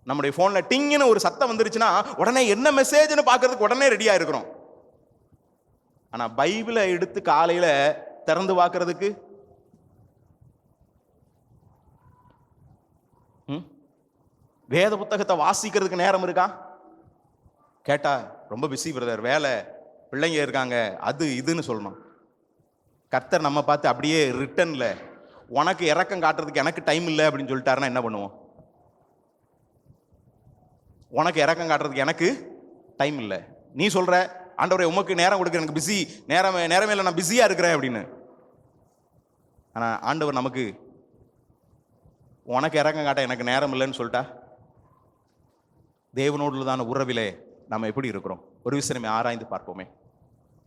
நம்முடைய போன்ல டிங்னு ஒரு சத்தம் வந்துருச்சுன்னா உடனே என்ன மெசேஜ்னு பார்க்கறதுக்கு உடனே ரெடியா இருக்கிறோம். ஆனா பைபிளை எடுத்து காலையில திறந்து பார்க்கறதுக்கு வேத புத்தகத்தை வாசிக்கிறதுக்கு நேரம் இருக்கா? கேட்டா ரொம்ப பிஸி பிரதர், வேலை, பிள்ளைங்க இருக்காங்க, அது இதுன்னு சொல்லணும். கர்த்தர் நம்ம பார்த்து அப்படியே ரிட்டன்ல உனக்கு இறக்கம் காட்டுறதுக்கு எனக்கு டைம் இல்லை அப்படின்னு சொல்லிட்டாருன்னா என்ன பண்ணுவோம்? உனக்கு இறக்கம் காட்டுறதுக்கு எனக்கு டைம் இல்லை, நீ சொல்ற ஆண்டவரே உமக்கு நேரம் கொடுக்க எனக்கு பிஸி, நேரமே இல்லை, நான் பிஸியா இருக்கிறேன் அப்படின்னு. ஆனா ஆண்டவர் நமக்கு உனக்கு இறக்கம் காட்ட எனக்கு நேரம் இல்லைன்னு சொல்லிட்டா தேவனோடுதான உறவிலே நம்ம எப்படி இருக்கிறோம்? ஒரு விஷயம் ஆராய்ந்து பார்ப்போமே.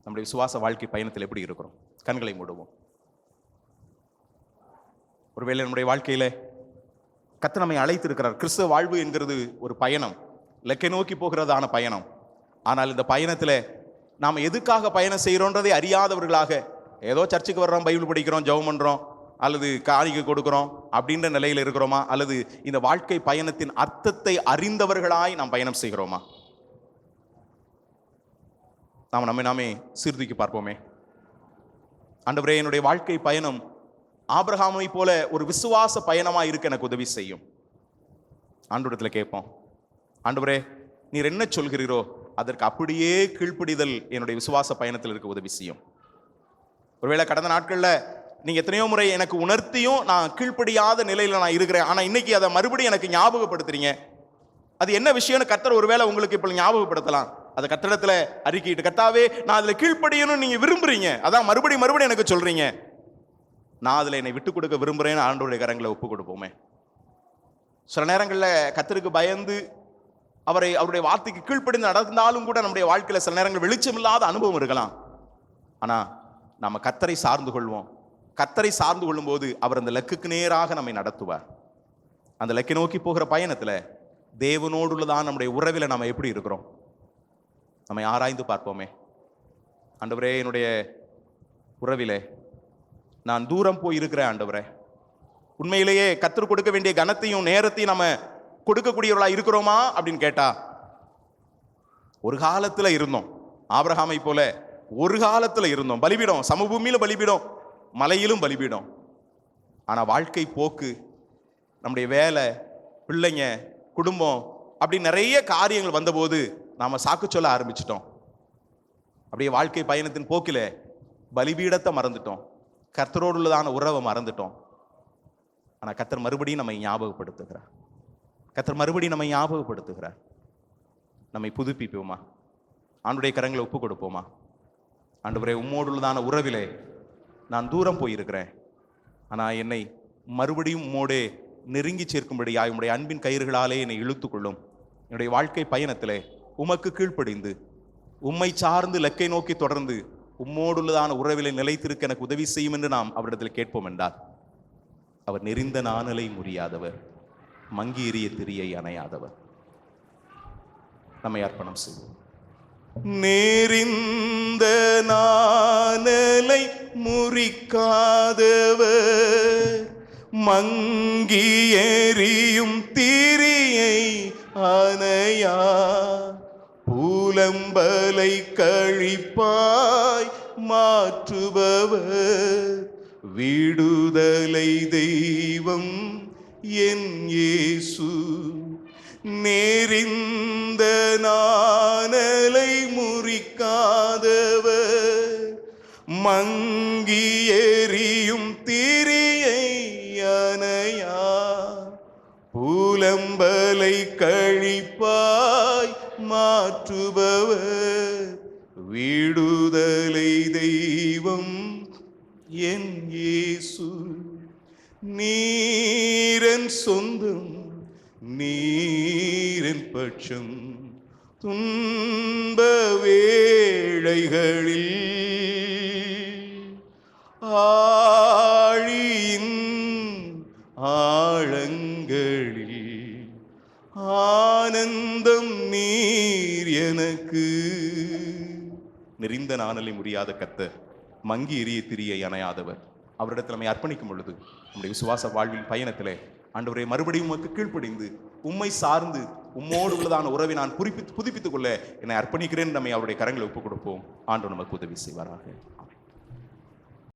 நம்முடைய விசுவாச வாழ்க்கை பயணத்தில் எப்படி இருக்கிறோம்? கண்களை மூடுவோம். ஒருவேளை நம்முடைய வாழ்க்கையில கர்த்தர் நம்மை அழைத்திருக்கிறார். கிறிஸ்தவ வாழ்வு என்கிறது ஒரு பயணம், இலக்கை நோக்கி போகிறதான பயணம். ஆனால் இந்த பயணத்தில் நாம் எதுக்காக பயணம் செய்கிறோன்றதை அறியாதவர்களாக, ஏதோ சர்ச்சுக்கு வர்றோம், பைபிள் படிக்கிறோம், ஜெபம் பண்றோம், அல்லது காணிக்கை கொடுக்கிறோம் அப்படின்ற நிலையில் இருக்கிறோமா? அல்லது இந்த வாழ்க்கை பயணத்தின் அர்த்தத்தை அறிந்தவர்களாய் நாம் பயணம் செய்கிறோமா? நாம் நாமே சீர்தூக்கி பார்ப்போமே. ஆண்டவரே, என்னுடைய வாழ்க்கை பயணம் ஆபிரகாமை போல ஒரு விசுவாச பயணமா இருக்க எனக்கு உதவி செய்யும். ஆண்டவரிடத்துல கேட்போம், ஆண்டவரே நீர் என்ன சொல்கிறீரோ அதற்கு அப்படியே கீழ்ப்படிதல் என்னுடைய விசுவாச பயணத்தில் இருக்க உதவி செய்யும். ஒருவேளை கடந்த நாட்கள்ல நீங்க எத்தனையோ முறை எனக்கு உணர்த்தியும் நான் கீழ்ப்படியாத நிலையில நான் இருக்கிறேன். ஆனா இன்னைக்கு அதை மறுபடியும் எனக்கு ஞாபகப்படுத்துறீங்க. அது என்ன விஷயம்னு கர்த்தர் ஒருவேளை உங்களுக்கு இப்ப ஞாபகப்படுத்தலாம். அதை கர்த்தரிடத்துல அறிக்கையிட்டு, கர்த்தாவே நான் அதுல கீழ்ப்படியணும்னு நீங்க விரும்புறீங்க, அதான் மறுபடியும் எனக்கு சொல்றீங்க, நான் அதுல என்னை விட்டு கொடுக்க விரும்புறேன்னு ஆண்டவருடைய கரங்களை ஒப்பு கொடுப்போமே. சில நேரங்கள்ல கர்த்தருக்கு பயந்து அவருடைய வார்த்தைக்கு கீழ்ப்படிந்து நடந்தாலும் கூட நம்முடைய வாழ்க்கையில சில நேரங்கள் வெளிச்சம் இல்லாத அனுபவம் இருக்கலாம். ஆனா நம்ம கர்த்தரை சார்ந்து கொள்வோம். கர்த்தரை சார்ந்து கொள்ளும் போது அவர் அந்த லக்குக்கு நேராக நம்மை நடத்துவார். அந்த லக்கை நோக்கி போகிற பயணத்துல தேவனோடு உள்ளதான் நம்முடைய உறவில நம்ம எப்படி இருக்கிறோம்? நம்மை ஆராய்ந்து பார்ப்போமே. ஆண்டவரே, என்னுடைய உறவிலே நான் தூரம் போய் இருக்கிறேன். ஆண்டவரே, உண்மையிலேயே கர்த்தர் கொடுக்க வேண்டிய கனத்தையும் நேரத்தையும் நம்ம கொடுக்கக்கூடியவர்களா இருக்கிறோமா அப்படின்னு கேட்டா, ஒரு காலத்துல இருந்தோம், ஆபிரகாமை போல ஒரு காலத்துல இருந்தோம். பலிபீடம், சமபூமியில பலிபீடம், மலையிலும் பலிபீடம். ஆனா வாழ்க்கை போக்கு, நம்முடைய வேலை, பிள்ளைங்க, குடும்பம், அப்படி நிறைய காரியங்கள் வந்தபோது நாம சாக்கு சொல்ல ஆரம்பிச்சிட்டோம். அப்படியே வாழ்க்கை பயணத்தின் போக்கில பலிபீடத்தை மறந்துட்டோம், கர்த்தரோடு உள்ளதான உறவை மறந்துட்டோம். ஆனா கர்த்தர் மறுபடியும் நம்மை ஞாபகப்படுத்துகிறார். நம்மை புதுப்பிப்போமா? ஆண்டுடைய கரங்களை ஒப்பு கொடுப்போமா? ஆண்டவரே, உம்மோடு உள்ளதான உறவிலே நான் தூரம் போயிருக்கிறேன், ஆனா என்னை மறுபடியும் உம்மோடே நெருங்கி சேர்க்கும்படியாய் உம்முடைய அன்பின் கயிறுகளாலே என்னை இழுத்துக்கொள்ளும். என்னுடைய வாழ்க்கை பயணத்திலே உமக்கு கீழ்ப்படிந்து உம்மை சார்ந்து லக்கை நோக்கி தொடர்ந்து உம்மோடுள்ளதான உறவிலே நிலைத்திருக்க எனக்கு உதவி செய்யும் என்று நாம் அவரிடத்தில் கேட்போம் என்றால், அவர் நெறிந்த நாணலை முறியாதவர், மங்கி எறிய திரியை அணையாதவர். நம்மை அர்ப்பணம் செய்வோம். நெறிந்த நாணலை முறிக்காதவர், மங்கி எறியும் திரியை அணையா, புலம்பலை கழிப்பாய் மாற்றுபவர், விடுதலை தெய்வம் என் இயேசு. நெறிந்த நாணலை முறிக்காதவர், மங்கி எறியும் திரியை அணையா, புலம்பலை கழிப்பாய் மாற்றுபவர், விடுதலை தெய்வம் என் இயேசு, நீரன் சொந்தம், நீரன் பட்சம், துன்ப வேளைகளில் ஆழியின் ஆழங்களில் ஆனந்தம் நீர் எனக்கு. நெறிந்த நாணலை முடியாத கர்த்தர், மங்கி எரிய திரியை அணையாதவர். அவரிடத்தில் நம்மை அர்ப்பணிக்கும் பொழுது நம்முடைய விசுவாச வாழ்வின் பயணத்திலே ஆண்டவரை மறுபடியும் உமக்கு கீழ்ப்படிந்து உம்மை சார்ந்து உம்மோடு உள்ளதான உறவை நான் புதுப்பித்துக் கொள்ள என்னை அர்ப்பணிக்கிறேன். நம்மை அவருடைய கரங்களை ஒப்புக் கொடுப்போம். ஆண்டவர் நமக்கு உதவி செய்வாராக.